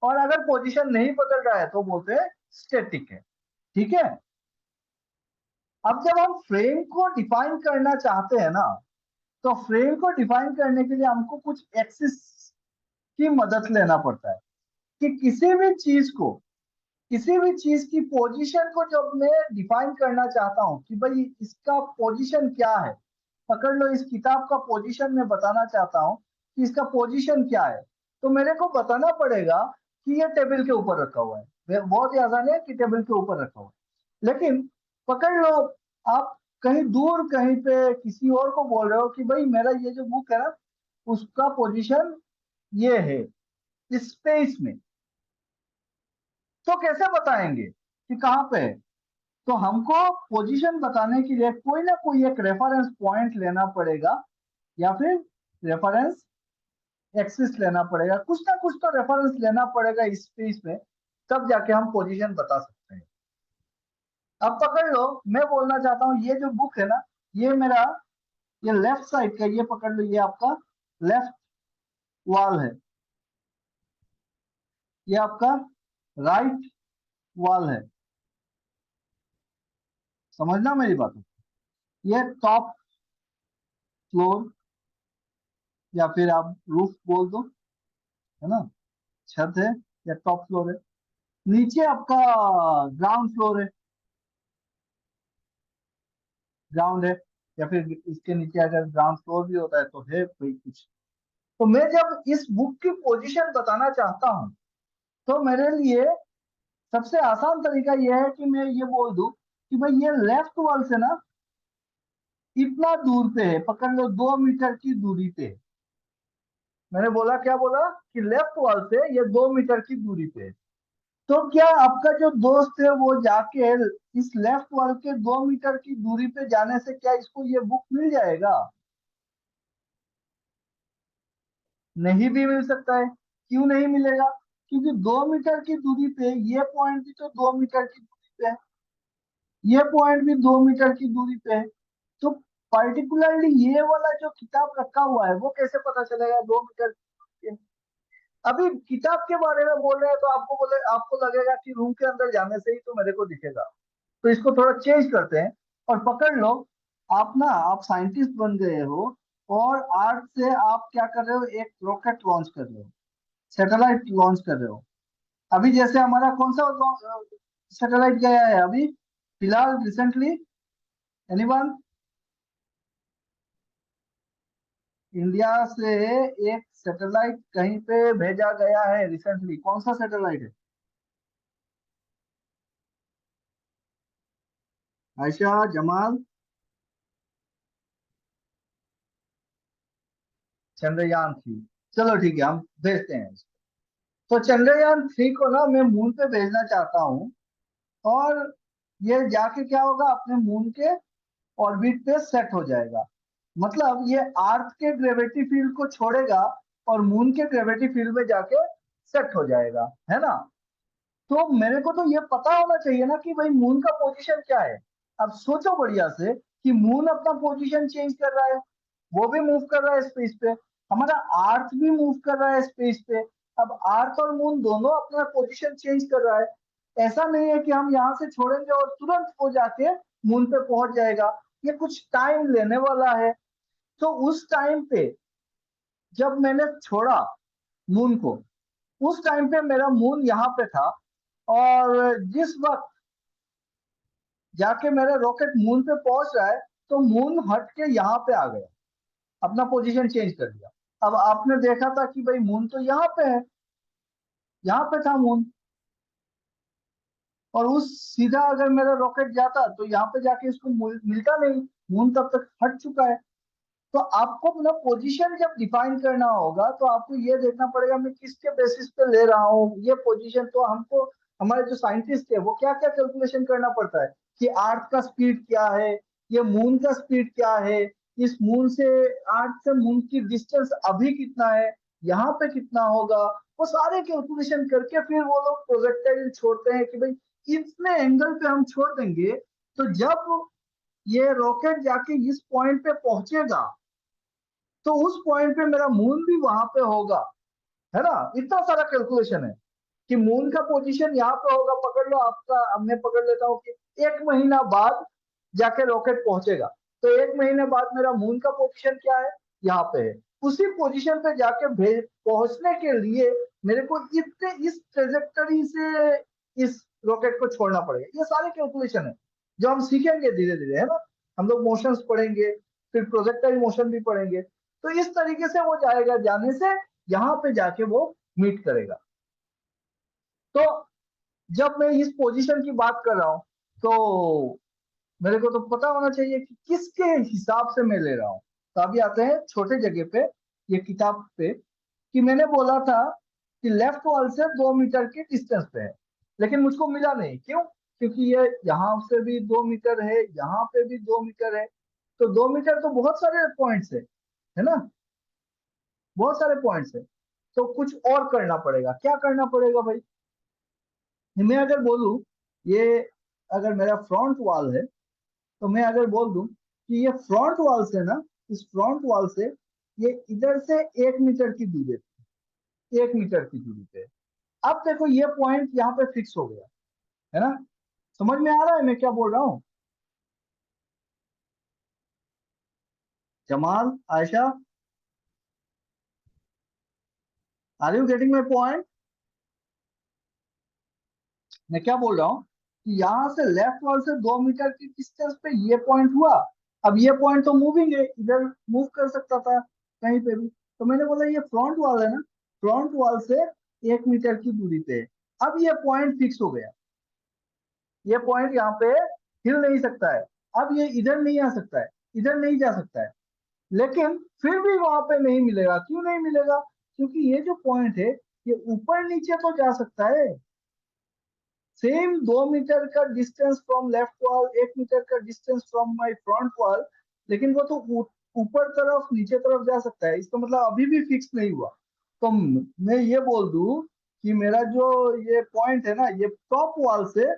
और अगर पोजीशन नहीं बदल रहा है तो बोलते हैं स्टैटिक है। ठीक है। अब जब हम फ्रेम को डिफाइन करना चाहते हैं ना, तो फ्रेम को डिफाइन करने के लिए हमको कुछ एक्सिस की मदद लेना पड़ता है। कि किसी भी चीज की पोजीशन को जब मैं डिफाइन करना चाहता हूं कि भाई इसका पोजीशन क्या है, पकड़ लो इस किताब का पोजीशन मैं बताना चाहता हूं कि इसका पोजीशन क्या है, तो मेरे को बताना पड़ेगा कि ये टेबल के ऊपर रखा हुआ है। बहुत ही आसान है कि टेबल के ऊपर रखा हुआ है। लेकिन पकड़ लो आप कहीं दूर कहीं पे किसी और को बोल रहे हो कि भाई मेरा ये जो बुक है ना, उसका पोजीशन ये है स्पेस में, तो कैसे बताएंगे कि कहाँ पे है? तो हमको पोजीशन बताने के लिए कोई ना कोई एक रेफरेंस पॉइंट लेना पड़ेगा, या फिर रेफरेंस एक्सिस लेना पड़ेगा। कुछ ना कुछ तो रेफरेंस लेना पड़ेगा इस स्पेस में, तब जाके हम पोजीशन बता सकते हैं। अब पकड़ लो मैं बोलना चाहता हूँ ये जो बुक है ना, ये मेरा, ये लेफ्ट साइड का, ये पकड़ लो, ये आपका लेफ्ट वॉल है, ये आपका राइट वॉल है। समझना मेरी बात? ये टॉप फ्लोर, या फिर आप रूफ बोल दो, है ना, छत है या टॉप फ्लोर है। नीचे आपका ग्राउंड फ्लोर है, ग्राउंड है, या फिर इसके नीचे अगर ग्राउंड फ्लोर भी होता है तो है कोई कुछ। तो मैं जब इस बुक की पोजीशन बताना चाहता हूँ, तो मेरे लिए सबसे आसान तरीका यह है कि मैं ये बोल दूं कि भाई ये लेफ्ट वॉल से ना इतना दूर पे है, पकड़ लो 2 मीटर की दूरी पे है। मैंने बोला, क्या बोला कि लेफ्ट वॉल से ये 2 मीटर की दूरी पे है। तो क्या आपका जो दोस्त है वो जाके इस लेफ्ट वॉल के 2 मीटर की दूरी पे जाने से क्या इसको ये बुक मिल जाएगा? नहीं भी मिल सकता है। क्यों नहीं मिलेगा? क्योंकि 2 मीटर की दूरी पे ये पॉइंट भी तो 2 मीटर की दूरी पे है, ये पॉइंट भी 2 मीटर की दूरी पे है। तो पर्टिकुलरली ये वाला जो किताब रखा हुआ है वो कैसे पता चलेगा 2 मीटर की दूरी पे? अभी किताब के बारे में बोल रहे हैं तो आपको लगेगा कि रूम के अंदर जाने से ही तो मेरे को दिखेगा। तो इसको थोड़ा चेंज करते हैं और पकड़ लो। आप साइंटिस्ट बन गए हो और अर्थ से आप क्या कर रहे हो, एक रॉकेट लॉन्च कर रहे हो, सैटेलाइट लॉन्च कर रहे हो। अभी जैसे हमारा कौन सा सैटेलाइट गया है अभी फिलहाल रिसेंटली, एनीवन? इंडिया से एक सैटेलाइट कहीं पे भेजा गया है रिसेंटली, कौन सा सैटेलाइट है? आयशा, जमाल? चंद्रयान 3। चलो ठीक है, हम भेजते हैं इसको। तो चंद्रयान 3 को ना मैं मून पे भेजना चाहता हूँ। और ये जाके क्या होगा, अपने मून के ऑर्बिट पे सेट हो जाएगा। मतलब ये अर्थ के ग्रेविटी फील्ड को छोड़ेगा और मून के ग्रेविटी फील्ड में जाके सेट हो जाएगा, है ना। तो मेरे को तो ये पता होना चाहिए ना कि भाई मून का पोजीशन क्या है। अब सोचो बढ़िया से कि मून अपना पोजीशन चेंज कर रहा है, वो भी मूव कर रहा है स्पेस पे, हमारा अर्थ भी मूव कर रहा है स्पेस पे। अब अर्थ और मून दोनों अपना पोजीशन चेंज कर रहा है। ऐसा नहीं है कि हम यहाँ से छोड़ेंगे और तुरंत वो जाके मून पे पहुंच जाएगा। ये कुछ टाइम लेने वाला है। तो उस टाइम पे जब मैंने छोड़ा मून को, उस टाइम पे मेरा मून यहाँ पे था। और जिस वक्त जाके मेरा रॉकेट मून पे पहुंच रहा है, तो मून हट के यहाँ पे आ गया, अपना पोजीशन चेंज कर दिया। अब आपने देखा था कि भाई मून तो यहाँ पे है, यहाँ पे था मून। और उस सीधा अगर मेरा रॉकेट जाता तो यहाँ पे जाके इसको मिलता नहीं, मून तब तक हट चुका है। तो आपको अपना पोजीशन जब डिफाइन करना होगा तो आपको ये देखना पड़ेगा मैं किसके बेसिस पे ले रहा हूँ ये पोजीशन। तो हमको, हमारे जो साइंटिस्ट है, वो क्या क्या कैलकुलेशन करना पड़ता है कि अर्थ का स्पीड क्या है, ये मून का स्पीड क्या है, इस मून से, अर्थ से मून की डिस्टेंस अभी कितना है, यहाँ पे कितना होगा। वो सारे कैलकुलेशन करके फिर वो लोग प्रोजेक्टाइल छोड़ते हैं कि भाई इतने एंगल पे हम छोड़ देंगे तो जब ये रॉकेट जाके इस पॉइंट पे पहुंचेगा तो उस पॉइंट पे मेरा मून भी वहां पे होगा, है ना। इतना सारा कैलकुलेशन है कि मून का पोजीशन यहाँ पे होगा। पकड़ लो आपका, अब मैं पकड़ लेता हूँ कि 1 महीना बाद जाके रॉकेट पहुंचेगा। तो 1 महीने बाद मेरा मून का पोजीशन क्या है, यहाँ पे है। उसी पोजीशन पे जाके भेज पहुंचने के लिए मेरे को इतने इस ट्रेजेक्टरी से इस रॉकेट को छोड़ना पड़ेगा। ये सारे कैलकुलेशन है जो हम सीखेंगे धीरे धीरे, है ना। हम लोग मोशंस पढ़ेंगे, फिर प्रोजेक्टाइल मोशन भी पढ़ेंगे। तो इस तरीके से वो जाएगा, जाने से यहाँ पे जाके वो मीट करेगा। तो जब मैं इस पोजीशन की बात कर रहा हूं तो मेरे को तो पता होना चाहिए कि किसके हिसाब से मैं ले रहा हूं। तो अभी आते हैं छोटे जगह पे, ये किताब पे, कि मैंने बोला था कि लेफ्ट वॉल से 2 मीटर की डिस्टेंस पे है, लेकिन मुझको मिला नहीं। क्यों? क्योंकि ये यहाँ से भी 2 मीटर है, यहाँ पे भी 2 मीटर है। तो 2 मीटर तो बहुत सारे पॉइंट्स है ना, बहुत सारे पॉइंट्स है। तो कुछ और करना पड़ेगा। क्या करना पड़ेगा भाई? मैं अगर बोलूं, ये अगर मेरा फ्रंट वॉल है, तो मैं अगर बोल दूं कि ये फ्रंट वॉल से ना, इस फ्रंट वॉल से ये इधर से 1 मीटर की दूरी पे, 1 मीटर की दूरी पे। अब देखो ये पॉइंट यहाँ पे फिक्स हो गया, है ना। समझ में आ रहा है मैं क्या बोल रहा हूँ? Jamal, Ayesha, are you getting my point? मैं क्या बोल रहा हूँ कि यहाँ से लेफ्ट वॉल से 2 मीटर की डिस्टेंस पे ये पॉइंट हुआ। अब ये पॉइंट तो मूविंग है, इधर मूव कर सकता था कहीं पे भी। तो मैंने बोला ये फ्रंट वॉल है ना, फ्रंट वॉल से 1 मीटर की दूरी पे है। अब ये पॉइंट फिक्स हो गया, ये पॉइंट यहाँ पे हिल नहीं सकता है। अब ये इधर नहीं आ सकता है, इधर नहीं जा सकता है। लेकिन फिर भी वहां पे नहीं मिलेगा। क्यों नहीं मिलेगा? क्योंकि ये जो पॉइंट है ये ऊपर नीचे तो जा सकता है। सेम 2 मीटर का distance from left wall, 1 metre का distance from my front wall, लेकिन वो तो ऊपर तरफ नीचे तरफ जा सकता है। इसका मतलब अभी भी फिक्स नहीं हुआ। तो मैं ये बोल दूं कि मेरा जो ये पॉइंट है ना, ये टॉप वॉल से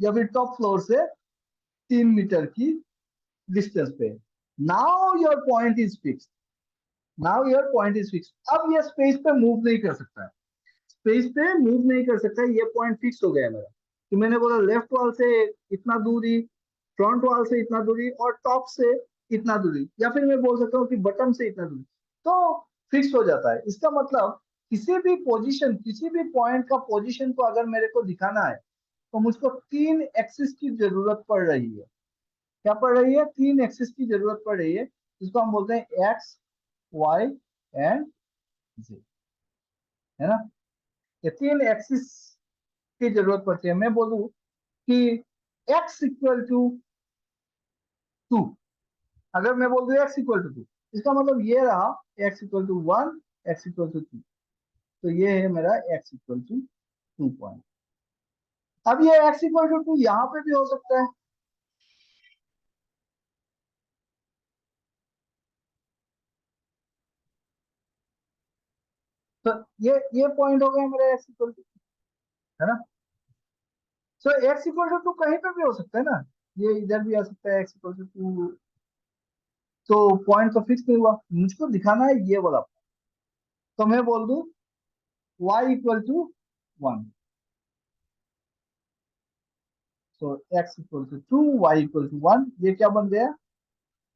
या फिर टॉप फ्लोर से 3 मीटर की डिस्टेंस पे। Now your point is fix, now your point is fix. अब ये स्पेस पे मूव नहीं कर सकता है, स्पेस पे मूव नहीं कर सकता है, ये पॉइंट फिक्स हो गया है मेरा। कि मैंने बोला लेफ्ट वॉल से इतना दूरी, फ्रंट वॉल से इतना दूरी और टॉप से इतना दूरी, या फिर मैं बोल सकता हूँ कि बटन से इतना दूरी, तो फिक्स हो जाता है। इसका मतलब किसी भी पोजीशन, किसी भी पॉइंट का पोजीशन को अगर मेरे को दिखाना है तो मुझको तीन एक्सिस की जरूरत पड़ रही है। क्या पड़ रही है? तीन एक्सिस की जरूरत पड़ रही है, जिसको हम बोलते हैं एक्स, वाई एंड जेड, है ना। ये तीन एक्सिस की जरूरत पड़ती है। मैं बोलूं कि x इक्वल टू 2, अगर मैं बोल दूं x इक्वल टू 2, इसका मतलब ये रहा x equal to 1, x equal to 2, तो ये है मेरा x इक्वल टू 2 पॉइंट। अब ये x इक्वल टू 2 यहाँ पे भी हो सकता है, तो ये पॉइंट हो गया मेरा x इक्वल टू, है ना। सो x इक्वल टू 2 कहीं पे भी हो सकता है ना, ये इधर भी आ सकता है x इक्वल टू 2, तो पॉइंट तो फिक्स नहीं हुआ, मुझको दिखाना है ये वाला। तो मैं बोल दूं y इक्वल टू 1, तो x equal to 2, y equal to 1, ये क्या बन गया?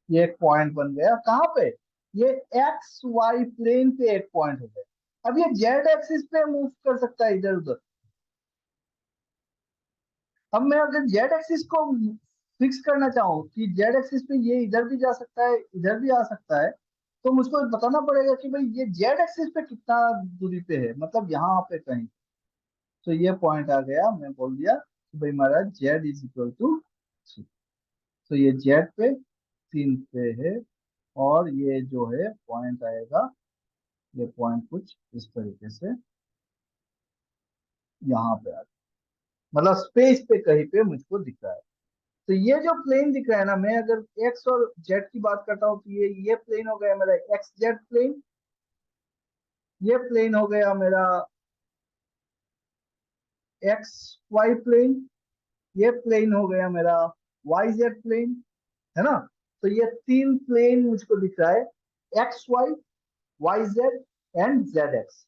ये एक पॉइंट बन गया। कहाँ पे? ये एक्स वाई प्लेन पे एक पॉइंट हो गया। अब ये जेड एक्सिस पे मूव कर सकता है इधर उधर। अब मैं अगर जेड एक्सिस को फिक्स करना चाहूँ कि जेड एक्सिस पे ये इधर भी जा सकता है, इधर भी आ सकता है, तो मुझको बताना पड़ेगा कि भाई ये जेड एक्सिस पे कितना दूरी पे है, मतलब यहाँ पे कहीं। तो ये पॉइंट आ गया, मैं बोल दिया कि भाई हमारा जेड इज इक्वल टू 3, तो ये जेड पे 3 पे है, और ये जो है पॉइंट आएगा, ये पॉइंट कुछ इस तरीके से यहाँ पे आ, मतलब स्पेस पे कहीं पे मुझको दिख रहा है। तो ये जो प्लेन दिख रहा है ना, मैं अगर एक्स और जेड की बात करता हूँ तो ये प्लेन हो गया मेरा एक्स जेड प्लेन, ये प्लेन हो गया मेरा एक्स वाई प्लेन, ये प्लेन हो गया मेरा वाई जेड प्लेन, है ना। तो ये तीन प्लेन मुझको दिख रहा है, x y, y z and z x.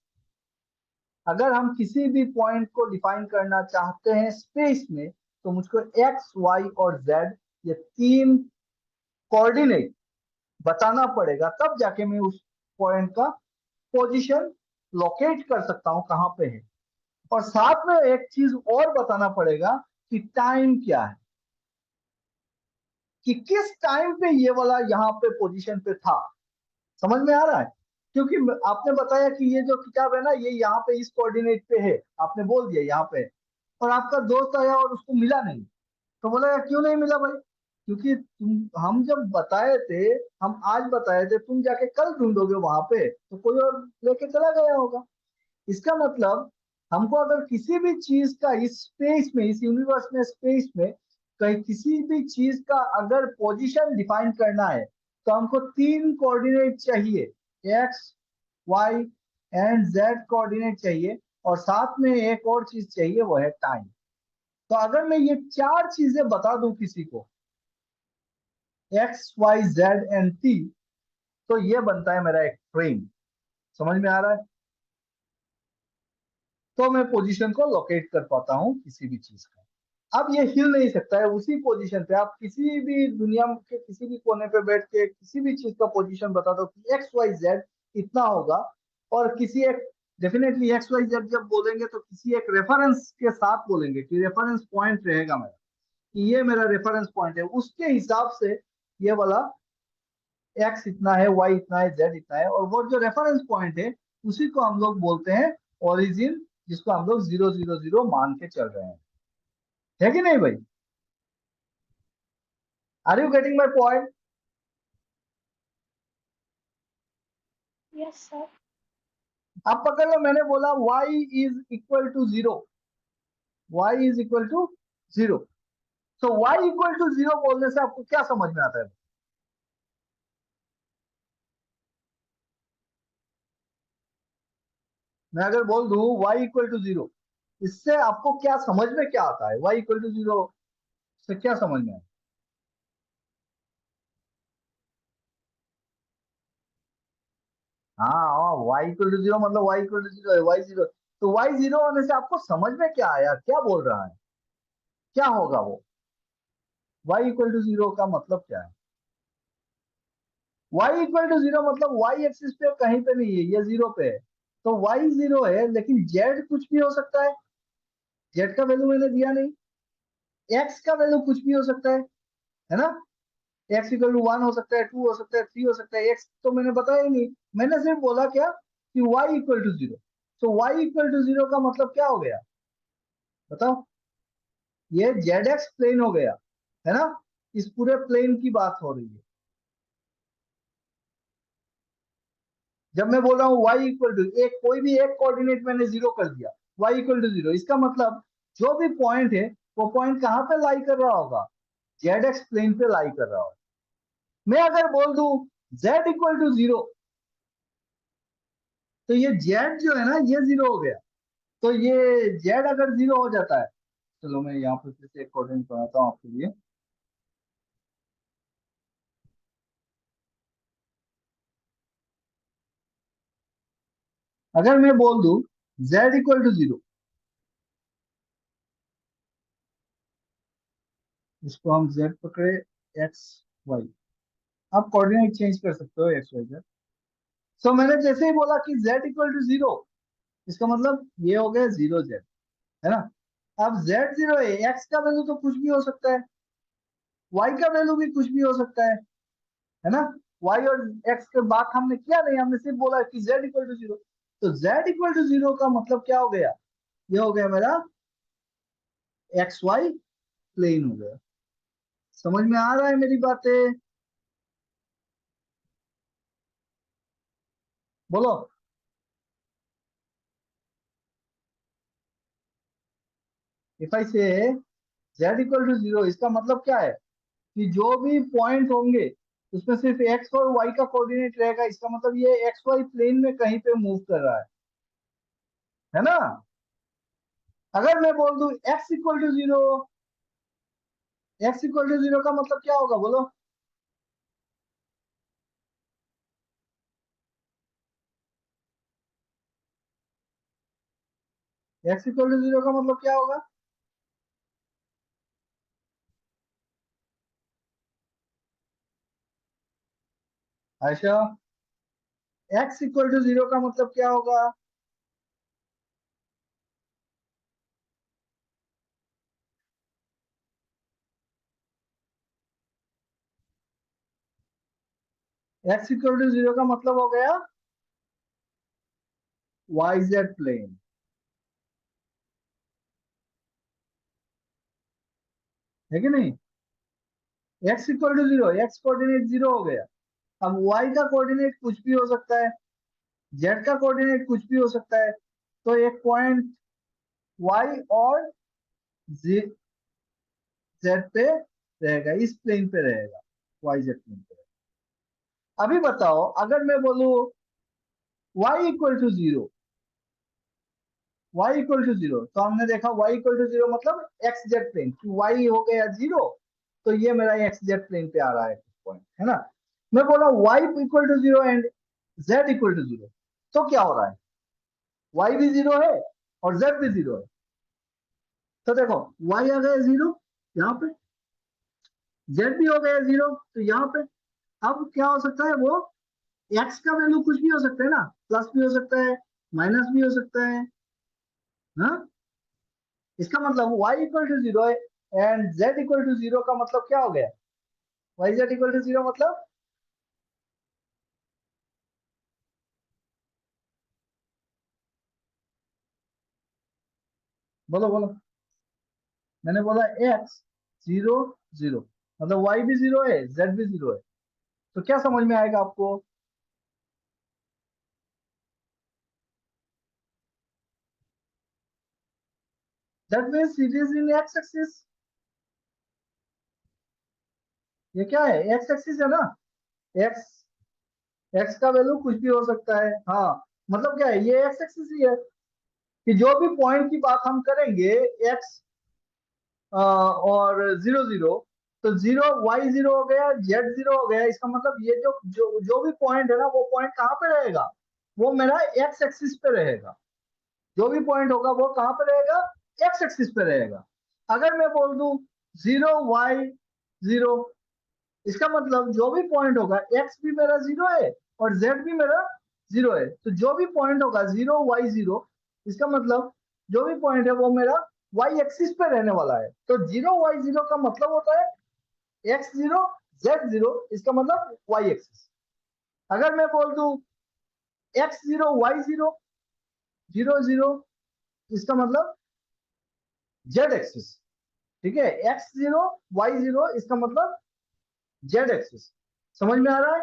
अगर हम किसी भी पॉइंट को डिफाइन करना चाहते हैं स्पेस में, तो मुझको एक्स वाई और जेड, ये तीन कोऑर्डिनेट बताना पड़ेगा, तब जाके मैं उस पॉइंट का पोजीशन लोकेट कर सकता हूं कहां पे है। और साथ में एक चीज और बताना पड़ेगा कि टाइम क्या है, कि किस टाइम पे ये वाला यहाँ पे पोजीशन पे था। समझ में आ रहा है? क्योंकि आपने बताया कि ये जो किताब है ना, ये यहाँ पे इस कोऑर्डिनेट पे है, आपने बोल दिया यहाँ पे, और आपका दोस्त आया और उसको मिला नहीं, तो बोला यार क्यों नहीं मिला भाई? क्योंकि हम जब बताए थे, हम आज बताए थे, तुम जाके कल ढूंढोगे वहां पे तो कोई और लेके चला गया होगा। इसका मतलब हमको अगर किसी भी चीज का इस स्पेस में, इस यूनिवर्स में, स्पेस में कहीं किसी भी चीज का अगर पोजीशन डिफाइन करना है, तो हमको तीन कोऑर्डिनेट चाहिए, x, y and z coordinate चाहिए, और साथ में एक और चीज चाहिए, वो है टाइम। तो अगर मैं ये चार चीजें बता दूं किसी को, x y z and t, तो ये बनता है मेरा एक फ्रेम। समझ में आ रहा है? तो मैं पोजीशन को लोकेट कर पाता हूँ किसी भी चीज का। अब ये हिल नहीं सकता है उसी पोजीशन पे। आप किसी भी दुनिया के किसी भी कोने पे बैठ के किसी भी चीज का पोजीशन बता दो कि एक्स वाई जेड इतना होगा, और किसी एक, डेफिनेटली एक्स वाई जेड जब बोलेंगे तो किसी एक रेफरेंस के साथ बोलेंगे कि रेफरेंस पॉइंट रहेगा मेरा, कि ये मेरा रेफरेंस पॉइंट है, उसके हिसाब से ये वाला एक्स इतना है, वाई इतना है, जेड इतना है, और वो जो रेफरेंस पॉइंट है उसी को हम लोग बोलते हैं ओरिजिन, जिसको हम लोग 0 0 0 मान के चल रहे हैं। है कि नहीं भाई? Are you getting my point? Yes, sir. आप पकड़ लो, मैंने बोला y is equal to 0, y is equal to 0, तो y इक्वल टू 0 बोलने से आपको क्या समझ में आता है? मैं अगर बोल दूं y इक्वल टू 0, इससे आपको क्या समझ में क्या आता है? y इक्वल टू 0 से क्या समझ में आता है? हाँ, y इक्वल टू 0 मतलब y इक्वल टू 0 है, y 0, तो y 0 होने से आपको समझ में क्या आया, क्या बोल रहा है? क्या होगा वो? y इक्वल टू 0 का मतलब क्या है? y इक्वल टू 0 मतलब y एक्सिस पे कहीं पे नहीं है, ये 0 पे है। तो y 0 है, लेकिन z कुछ भी हो सकता है। z का वैल्यू मैंने दिया नहीं। x का वैल्यू कुछ भी हो सकता है ना? x इक्वल टू 1 हो सकता है, 2 हो सकता है, 3 हो सकता है। x तो मैंने बताया ही नहीं। मैंने सिर्फ बोला क्या कि y इक्वल टू 0। तो y इक्वल टू 0 का मतलब क्या हो गया बताओ? ये जेड एक्स प्लेन हो गया, है ना? इस पूरे प्लेन की बात हो रही है। जब मैं बोल रहा हूँ y इक्वल टू एक, कोई भी एक कोऑर्डिनेट मैंने 0 कर दिया, y इक्वल टू 0, इसका मतलब जो भी पॉइंट है वो पॉइंट कहाँ पे लाई कर रहा होगा? जेड एक्स प्लेन पे लाई कर रहा होगा। मैं अगर बोल दूं z इक्वल टू 0, तो ये z जो है ना ये 0 हो गया। तो ये z अगर 0 हो जाता है, चलो मैं यहाँ पे फिर से एक कोऑर्डिनेट बनाता हूँ आपके लिए। अगर मैं बोल दूं z इक्वल टू 0, इसको हम z पकड़े, x y, आप कोऑर्डिनेट चेंज कर सकते हो x y z। सो मैंने जैसे ही बोला कि z इक्वल टू 0, इसका मतलब ये हो गया 0 z, है ना? अब z 0 है, x का वैल्यू तो कुछ भी हो सकता है, y का वैल्यू भी कुछ भी हो सकता है ना? y और x के बात हमने किया नहीं, हमने सिर्फ बोला कि z इक्वल टू 0। तो z इक्वल टू 0 का मतलब क्या हो गया? ये हो गया मेरा एक्स वाई प्लेन हो गया। समझ में आ रहा है मेरी बातें? बोलो। इफ आई से z इक्वल टू 0, इसका मतलब क्या है कि जो भी पॉइंट होंगे उसमें सिर्फ x और y का कोऑर्डिनेट रहेगा। इसका मतलब ये एक्स वाई प्लेन में कहीं पे मूव कर रहा है ना? अगर मैं बोल दूं x equal to 0, x equal to 0 का मतलब क्या होगा बोलो? x इक्वल टू 0 का मतलब क्या होगा? आयशा, x इक्वल टू 0 का मतलब क्या होगा? x इक्वल टू 0 का मतलब हो गया yz प्लेन, है कि नहीं? x equal to 0, x coordinate 0 हो गया। अब y का कोऑर्डिनेट कुछ भी हो सकता है, z का कोऑर्डिनेट कुछ भी हो सकता है। तो एक पॉइंट y और z पे रहेगा, इस प्लेन पे रहेगा, yz प्लेन पे रहेगा। अभी बताओ अगर मैं बोलूं y equal to 0, y equal to 0, तो हमने देखा y इक्वल टू 0 मतलब एक्स जेड प्लेन, कि y हो गया 0, तो ये मेरा एक्स जेड प्लेन पे आ रहा है पॉइंट, है ना? मैं बोला y equal to 0 and z equal to 0, तो क्या हो रहा है? y भी 0 है और z भी 0 है। तो देखो y आ गया 0 यहाँ पे, z भी हो गया 0 तो यहाँ पे। अब क्या हो सकता है वो, x का वैल्यू कुछ भी हो सकता है ना, प्लस भी हो सकता है, माइनस भी हो सकता है। हाँ, इसका मतलब y इक्वल टू 0 है एंड z इक्वल टू 0 का मतलब क्या हो गया? y z इक्वल टू 0 मतलब, बोलो बोलो। मैंने बोला x 0 0, मतलब y भी 0 है, z भी 0 है। तो क्या समझ में आएगा आपको? That means it is in x axis. ये क्या है? x एक्सिस है ना? x, x का वैल्यू कुछ भी हो सकता है। हाँ, मतलब क्या है, ये x एक्सिस ही है कि जो भी पॉइंट की बात हम करेंगे x और 0 0, तो 0 y 0 हो गया, z 0 हो गया। इसका मतलब ये जो जो जो भी पॉइंट है ना, वो पॉइंट कहाँ पे रहेगा? वो मेरा x एक्सिस पे रहेगा। जो भी पॉइंट होगा वो कहाँ पे रहेगा? x एक्सिस पे रहेगा। अगर मैं बोल दूं 0 y 0, इसका मतलब जो भी पॉइंट होगा x भी मेरा 0 है और z भी मेरा 0 है, तो जो भी पॉइंट होगा 0 y 0, इसका मतलब जो भी पॉइंट है वो मेरा y एक्सिस पे रहने वाला है। तो 0 y 0 का मतलब होता है x 0 z 0, इसका मतलब y एक्सिस। अगर मैं बोल दूं x 0 y 0 0 0, इसका मतलब z एक्सिस। ठीक है, x 0 y 0, इसका मतलब z एक्सिस। समझ में आ रहा है?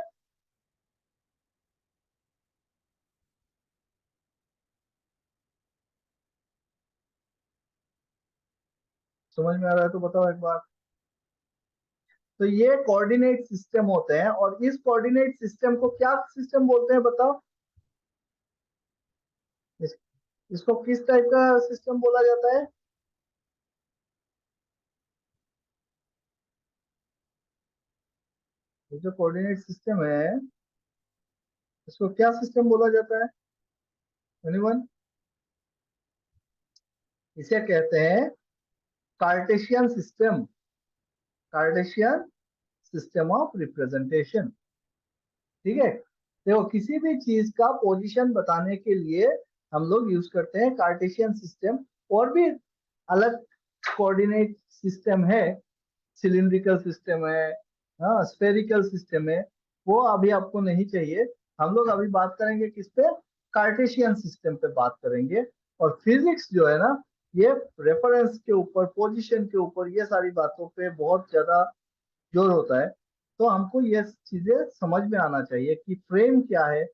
समझ में आ रहा है तो बताओ एक बार। तो ये कोऑर्डिनेट सिस्टम होते हैं, और इस कोऑर्डिनेट सिस्टम को क्या सिस्टम बोलते हैं बताओ? इस, इसको किस टाइप का सिस्टम बोला जाता है? ये जो कोऑर्डिनेट सिस्टम है, इसको क्या सिस्टम बोला जाता है? एनीवन? इसे कहते हैं Cartesian system. Cartesian system of representation. ठीक है, देखो किसी भी चीज का पोजीशन बताने के लिए हम लोग यूज करते हैं कार्टेशियन सिस्टम। और भी अलग कोऑर्डिनेट सिस्टम है, सिलिंड्रिकल सिस्टम है, हाँ स्फेरिकल सिस्टम है, वो अभी आपको नहीं चाहिए। हम लोग अभी बात करेंगे किस पे? कार्टेशियन सिस्टम पे बात करेंगे। और फिजिक्स जो है ना, ये रेफरेंस के ऊपर, पोजीशन के ऊपर, ये सारी बातों पे बहुत ज्यादा जोर होता है। तो हमको ये चीजें समझ में आना चाहिए कि फ्रेम क्या है,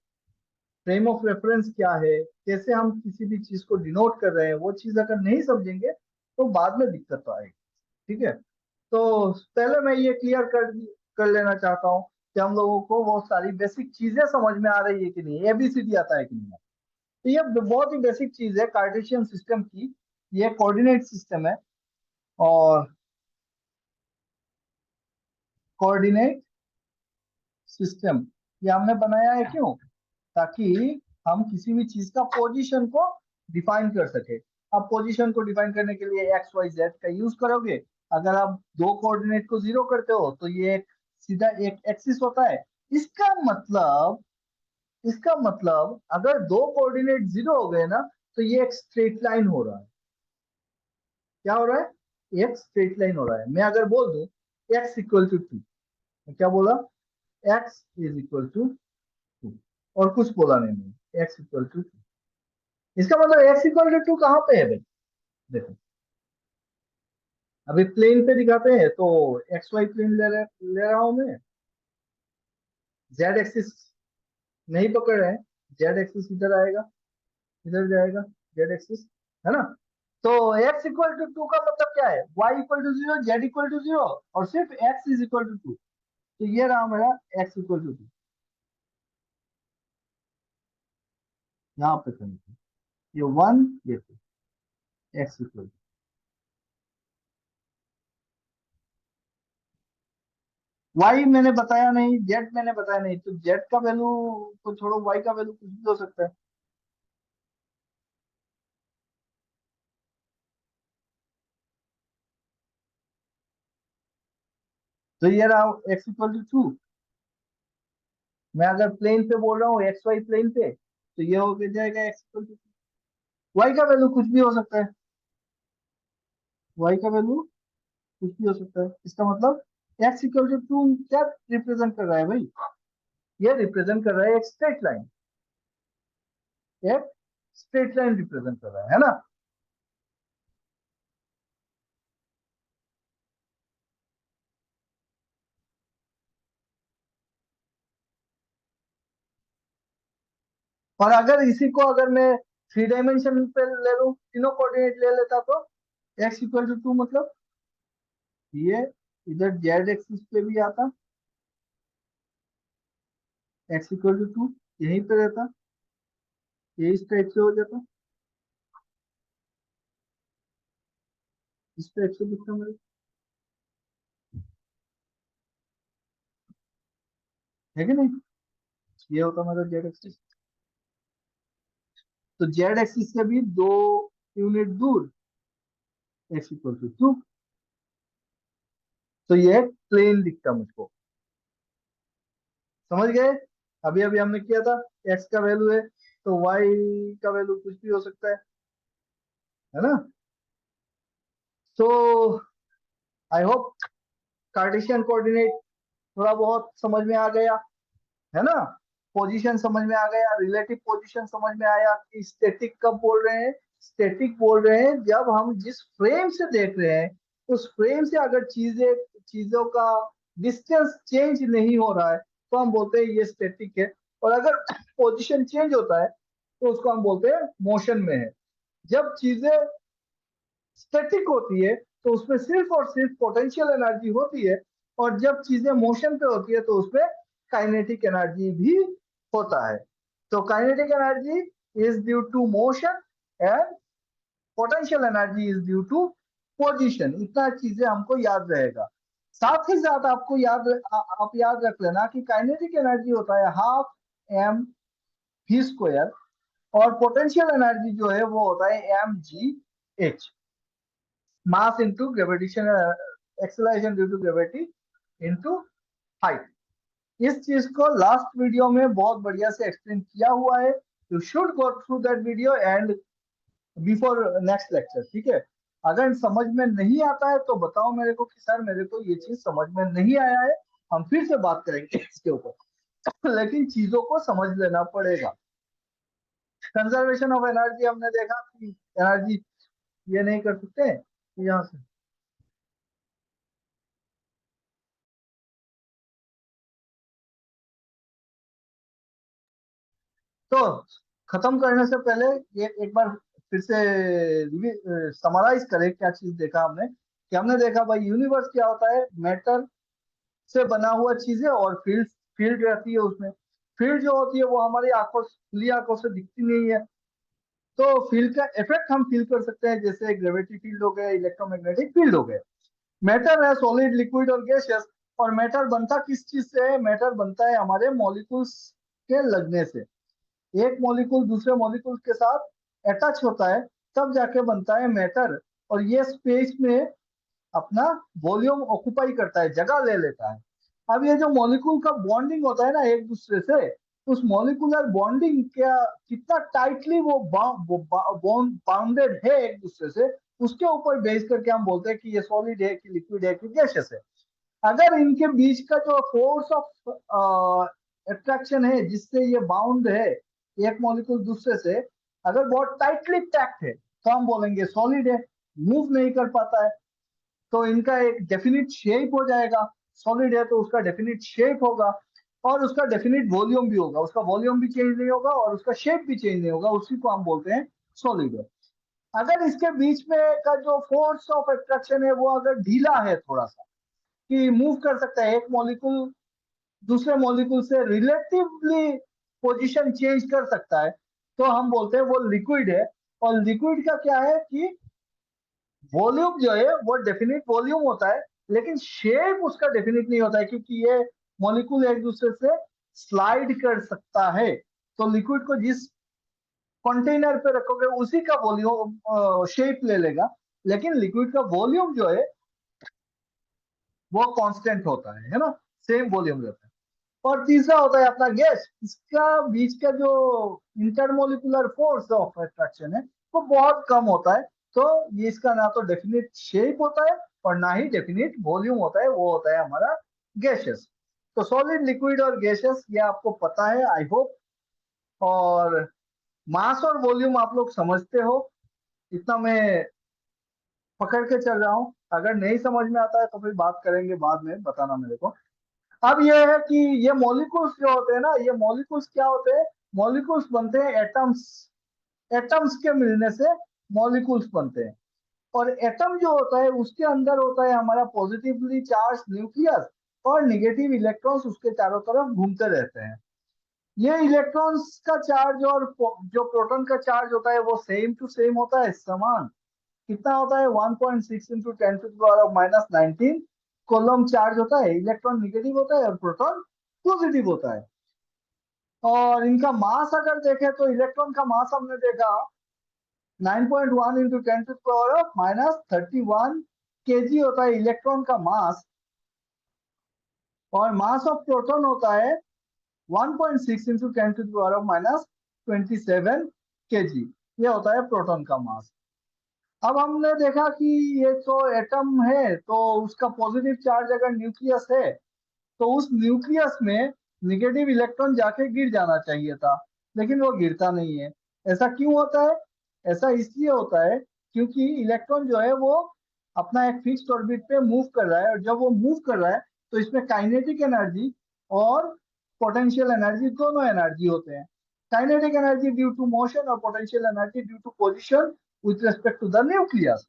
फ्रेम ऑफ रेफरेंस क्या है, कैसे हम किसी भी चीज को डिनोट कर रहे हैं, वो चीज अगर नहीं समझेंगे तो बाद में दिक्कत तो आएगी। ठीक है, तो पहले मैं ये क्लियर कर लेना चाहता हूँ कि हम लोगों को वो सारी बेसिक चीजें समझ में आ रही है कि नहीं, एबीसीडी आता है कि नहीं। तो ये बहुत ही बेसिक चीज है कार्टेशियन सिस्टम की। ये कोऑर्डिनेट सिस्टम है। और कोऑर्डिनेट सिस्टम ये हमने बनाया है क्यों? ताकि हम किसी भी चीज का पोजीशन को डिफाइन कर सके। अब पोजीशन को डिफाइन करने के लिए एक्स वाई जेड का यूज करोगे। अगर आप दो कोऑर्डिनेट को जीरो करते हो तो ये सीधा एक एक्सिस होता है। इसका मतलब इसका मतलब अगर दो कोऑर्डिनेट जीरो हो गए ना, तो ये एक स्ट्रेट लाइन हो रहा है। क्या हो रहा है? एक स्ट्रेट लाइन हो रहा है। मैं अगर बोल दूं एक्स इक्वल टू 2, क्या बोला? एक्स इज इक्वल टू 2, और कुछ बोला नहीं मैंने, एक्स इक्वल टू 2। इसका मतलब एक्स इक्वल टू 2 कहाँ पे है भाई? देखो, अभी प्लेन पे दिखाते हैं तो एक्स वाई प्लेन ले रहा हूं मैं। जेड एक्सिस नहीं पकड़ रहे हैं, जेड एक्सिस इधर आएगा, इधर जाएगा, जेड एक्सिस, है ना? तो एक्स इक्वल टू 2 का मतलब क्या है? Y equal to 0, z equal to 0, और सिर्फ एक्स इज इक्वल टू 2। तो ये रहा मेरा एक्स इक्वल टू 2। यहाँ पे करेंगे ये 1, ये 2, एक्स इक्वल। वाई मैंने बताया नहीं, जेड मैंने बताया नहीं, तो जेड का वैल्यू को छोड़ो, वाई का वैल्यू कुछ भी हो सकता है। तो ये रहा एक्स इक्वल टू 2। मैं अगर प्लेन पे बोल रहा हूँ, एक्स वाई प्लेन पे, तो ये हो के जाएगा एक्स इक्वल टू 2। वाई का वैल्यू कुछ भी हो सकता है। वाई का वैल्यू कुछ भी हो सकता है। इसका मतलब एक्स इक्वल टू 2 क्या रिप्रेजेंट कर रहा है भाई? ये रिप्रेजेंट कर रहा है एक स्ट्रेट लाइन। एक स्ट्रेट लाइन रिप्रेजेंट कर रहा है ना? और अगर इसी को अगर मैं थ्री डायमेंशन पे ले लूं, तीनों कोऑर्डिनेट ले लेता, तो एक्स इक्वल टू 2 मतलब ये इधर जेड एक्सिस पे भी आता, एक्स इक्वल टू 2 यहीं पे रहता, ये इस टाइप से हो जाता, इस टाइप से दिखता मेरे, है कि नहीं? ये होता मेरा जेड एक्सिस। तो जेड एक्सिस से भी 2 यूनिट दूर x इक्वल टू 2। तो ये प्लेन दिखता मुझको, समझ गए। अभी अभी हमने किया था, x का वैल्यू है तो y का वैल्यू कुछ भी हो सकता है ना। तो आई होप कार्टेशियन कोऑर्डिनेट थोड़ा बहुत समझ में आ गया, है ना। पोजीशन समझ में आ गया, रिलेटिव पोजीशन समझ में आया कि स्टैटिक कब बोल रहे हैं। स्टैटिक बोल रहे हैं जब हम जिस फ्रेम से देख रहे हैं उस फ्रेम से अगर चीजों का डिस्टेंस चेंज नहीं हो रहा है तो हम बोलते हैं ये स्टैटिक है। और अगर पोजीशन चेंज होता है तो उसको हम बोलते हैं मोशन में है। जब चीजें स्टैटिक होती है तो उसमें सिर्फ और सिर्फ पोटेंशियल एनर्जी होती है, और जब चीजें मोशन पे होती है तो उसमें काइनेटिक एनर्जी भी होता है। तो kinetic energy is due to motion and potential energy is due to position. इतना चीजें हमको याद रहेगा। साथ ही साथ आपको आप याद रख लेना कि काइनेटिक एनर्जी होता है हाफ एम वी स्क्वायर, और पोटेंशियल एनर्जी जो है वो होता है M G H, mass into gravitational acceleration due to gravity into height. इस चीज को लास्ट वीडियो में बहुत बढ़िया से एक्सप्लेन किया हुआ है। You should go through that video and before next lecture, ठीक है। अगर समझ में नहीं आता है तो बताओ मेरे को कि सर मेरे को ये चीज समझ में नहीं आया है, हम फिर से बात करेंगे इसके ऊपर। लेकिन चीजों को समझ लेना पड़ेगा। कंजर्वेशन ऑफ एनर्जी हमने देखा कि एनर्जी ये नहीं कर सकते यहाँ से। तो खत्म करने से पहले ये एक बार फिर से समराइज करें क्या चीज देखा हमने। कि हमने देखा भाई यूनिवर्स क्या होता है, मैटर से बना हुआ चीजें, और फील्ड फील्ड रहती है उसमें। फील्ड जो होती है वो हमारी आंखों खुली आंखों से दिखती नहीं है। तो फील्ड का इफेक्ट हम फील कर सकते हैं, जैसे ग्रेविटी फील्ड हो गए, इलेक्ट्रोमैग्नेटिक फील्ड हो गए। मैटर है सॉलिड, लिक्विड और गैसियस। और मैटर बनता किस चीज से है? मैटर बनता है हमारे मॉलिक्यूल्स के लगने से। एक मॉलिक्यूल दूसरे मॉलिक्यूल के साथ अटैच होता है तब जाके बनता है मैटर। और ये स्पेस में अपना वॉल्यूम ऑक्युपाई करता है, जगह ले लेता है। अब ये जो मॉलिक्यूल का बॉन्डिंग होता है ना एक दूसरे से, उस मॉलिकुलर बॉन्डिंग क्या कितना टाइटली वो बाउंडेड है एक दूसरे से, उसके ऊपर बेस करके हम बोलते हैं कि ये सॉलिड है कि लिक्विड है कि गैसियस है। अगर इनके बीच का जो फोर्स ऑफ अट्रैक्शन है जिससे ये बाउंड है एक मॉलिक्यूल दूसरे से, अगर बहुत टाइटली पैक्ड है तो हम बोलेंगे सॉलिड है, मूव नहीं कर पाता है। तो इनका एक डेफिनिट शेप हो जाएगा। सॉलिड है तो उसका डेफिनिट शेप होगा, और उसका डेफिनिट वॉल्यूम भी होगा। उसका वॉल्यूम भी चेंज नहीं होगा और उसका शेप भी चेंज नहीं होगा, उसी को हम बोलते हैं सॉलिड है। अगर इसके बीच में का जो फोर्स ऑफ अट्रैक्शन है वो अगर ढीला है थोड़ा सा, कि मूव कर सकता है, एक मॉलिक्यूल दूसरे मॉलिक्यूल से रिलेटिवली पोजीशन चेंज कर सकता है, तो हम बोलते हैं वो लिक्विड है। और लिक्विड का क्या है कि वॉल्यूम जो है वो डेफिनिट वॉल्यूम होता है, लेकिन शेप उसका डेफिनिट नहीं होता है, क्योंकि ये मॉलिक्यूल एक दूसरे से स्लाइड कर सकता है। तो लिक्विड को जिस कंटेनर पे रखोगे उसी का वॉल्यूम शेप ले लेगा, लेकिन लिक्विड का वॉल्यूम जो है वो कांस्टेंट होता है ना, सेम वॉल्यूम रहता है। और तीसरा होता है अपना गैस। इसका बीच का जो इंटरमोलिकुलर फोर्स ऑफ अट्रैक्शन है वो बहुत कम होता है। तो ये इसका ना तो डेफिनिट शेप होता है और ना ही डेफिनिट वॉल्यूम होता है, वो होता है हमारा गैसेस। तो सॉलिड, लिक्विड और गैसेस ये आपको पता है आई होप। और मास और वॉल्यूम आप लोग समझते हो, इतना मैं पकड़ के चल रहा हूँ। अगर नहीं समझ में आता है तो फिर बात करेंगे बाद में, बताना मेरे को। अब ये है कि ये मॉलिक्यूल्स जो होते हैं ना, ये मॉलिक्यूल्स क्या होते हैं? मॉलिक्यूल्स बनते हैं एटम्स। एटम्स के मिलने से मॉलिक्यूल्स बनते हैं। और एटम जो होता है उसके अंदर होता है हमारा पॉजिटिवली चार्ज न्यूक्लियस, और निगेटिव इलेक्ट्रॉन्स उसके चारों तरफ घूमते रहते हैं। ये इलेक्ट्रॉन्स का चार्ज और जो प्रोटॉन का चार्ज होता है वो सेम टू सेम होता है, समान। कितना होता है? 1.6 इंटू 10⁻⁹ कोलम चार्ज होता है। इलेक्ट्रॉन निगेटिव होता है और प्रोटॉन पॉजिटिव होता है। और इनका मास अगर देखें तो इलेक्ट्रॉन का मास हमने देखा 9.1 इंटू 10⁻⁻31 kg होता है इलेक्ट्रॉन का मास, और मास ऑफ प्रोटॉन होता है 1.6 इंटू 10⁻⁻27 kg। ये होता है प्रोटॉन का मास। अब हमने देखा कि ये तो एटम है, तो उसका पॉजिटिव चार्ज अगर न्यूक्लियस है तो उस न्यूक्लियस में नेगेटिव इलेक्ट्रॉन जाके गिर जाना चाहिए था, लेकिन वो गिरता नहीं है। ऐसा क्यों होता है? ऐसा इसलिए होता है क्योंकि इलेक्ट्रॉन जो है वो अपना एक फिक्स्ड ऑर्बिट पे मूव कर रहा है, और जब वो मूव कर रहा है तो इसमें काइनेटिक एनर्जी और पोटेंशियल एनर्जी दोनों एनर्जी होते हैं। Kinetic energy due to motion और potential energy due to position with respect to the nucleus.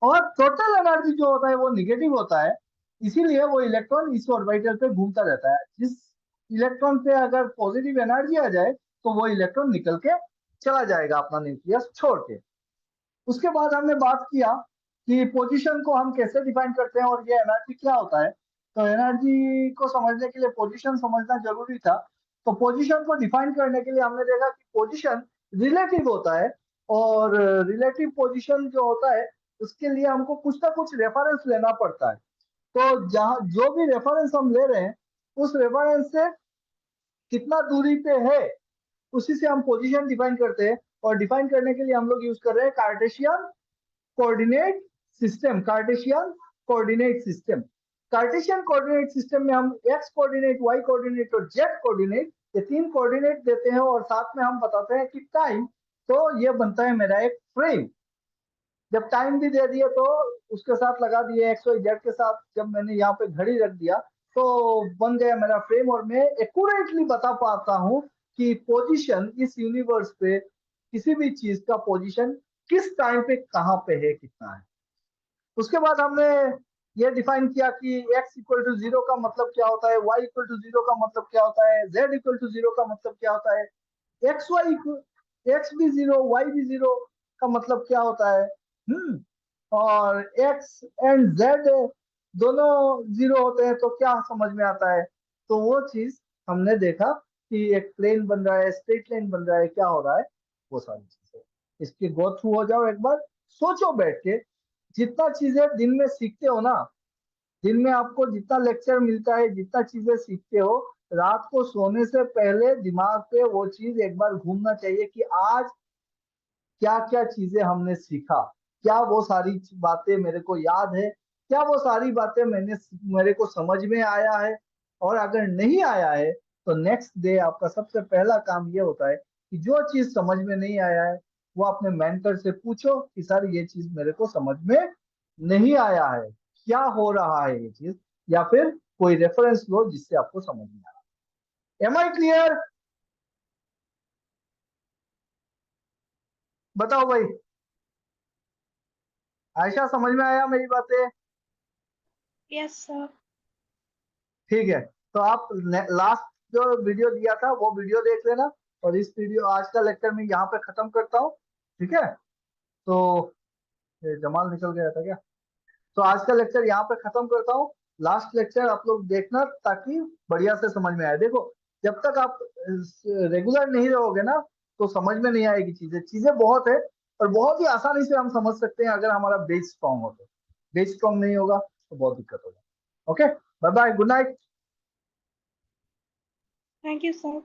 और टोटल एनर्जी जो होता है वो निगेटिव होता है, इसीलिए वो इलेक्ट्रॉन इस ऑर्बिटल पे घूमता रहता है। जिस इलेक्ट्रॉन पे अगर पॉजिटिव एनर्जी आ जाए तो वो इलेक्ट्रॉन निकल के चला जाएगा अपना न्यूक्लियस छोड़ के। उसके बाद हमने बात किया कि पोजीशन को हम कैसे डिफाइन करते हैं और ये एनर्जी क्या होता है। तो एनर्जी को समझने के लिए पोजीशन समझना जरूरी था। तो पोजीशन को डिफाइन करने के लिए हमने देखा कि पोजीशन रिलेटिव होता है, और रिलेटिव पोजीशन जो होता है उसके लिए हमको कुछ ना कुछ रेफरेंस लेना पड़ता है। तो जहां जो भी रेफरेंस हम ले रहे हैं उस रेफरेंस से कितना दूरी पे है उसी से हम पोजीशन डिफाइन करते हैं। और डिफाइन करने के लिए हम लोग यूज कर रहे हैं Cartesian coordinate system. Cartesian coordinate system, Cartesian coordinate system में हम एक्स कोऑर्डिनेट, वाई कोऑर्डिनेट और जेड कोऑर्डिनेट, ये तीन कोऑर्डिनेट देते हैं, और साथ में हम बताते हैं कि टाइम। तो ये बनता है मेरा एक फ्रेम। जब टाइम भी दे दिए तो उसके साथ लगा दिए एक्स वाई जेड के साथ, जब मैंने यहाँ पे घड़ी रख दिया तो बन गया मेरा फ्रेम, और मैं एक्यूरेटली बता पाता हूँ कि पोजीशन इस यूनिवर्स पे किसी भी चीज का पोजीशन किस टाइम पे कहाँ पे है, कितना है। उसके बाद हमने ये डिफाइन किया कि x इक्वल टू 0 का मतलब क्या होता है, y इक्वल टू 0 का मतलब क्या होता है, z इक्वल टू 0 का मतलब क्या होता है, x भी 0 y भी 0 का मतलब क्या होता है। और x एंड z दोनों 0 होते हैं तो क्या समझ में आता है। तो वो चीज हमने देखा कि एक प्लेन बन रहा है, स्ट्रेट लाइन बन रहा है, क्या हो रहा है, वो सारी चीजें इसके गो थ्रू हो जाओ एक बार, सोचो बैठ के। जितना चीजें दिन में सीखते हो ना, दिन में आपको जितना लेक्चर मिलता है, जितना चीजें सीखते हो, रात को सोने से पहले दिमाग पे वो चीज एक बार घूमना चाहिए कि आज क्या क्या चीजें हमने सीखा, क्या वो सारी बातें मेरे को याद है, क्या वो सारी बातें मेरे को समझ में आया है। और अगर नहीं आया है तो नेक्स्ट डे आपका सबसे पहला काम ये होता है कि जो चीज समझ में नहीं आया है वो अपने मेंटर से पूछो कि सर ये चीज मेरे को समझ में नहीं आया है, क्या हो रहा है ये चीज, या फिर कोई रेफरेंस लो जिससे आपको समझ में आ रहा है। Am I clear? बताओ भाई, आयशा समझ में आया मेरी बातें? Yes, sir. ठीक है, तो आप लास्ट जो वीडियो दिया था वो वीडियो देख लेना, और इस वीडियो आज का लेक्चर में यहाँ पे खत्म करता हूँ। ठीक है, तो ये जमाल निकल गया था क्या? तो आज का लेक्चर यहाँ पे खत्म करता हूँ। लास्ट लेक्चर आप लोग देखना ताकि बढ़िया से समझ में आए। देखो, जब तक आप रेगुलर नहीं रहोगे ना तो समझ में नहीं आएगी चीजें। चीजें बहुत है और बहुत ही आसानी से हम समझ सकते हैं अगर हमारा बेस स्ट्रॉन्ग हो तो। बेस स्ट्रॉन्ग नहीं होगा तो बहुत दिक्कत होगा। Okay, bye bye, good night. Thank you, sir.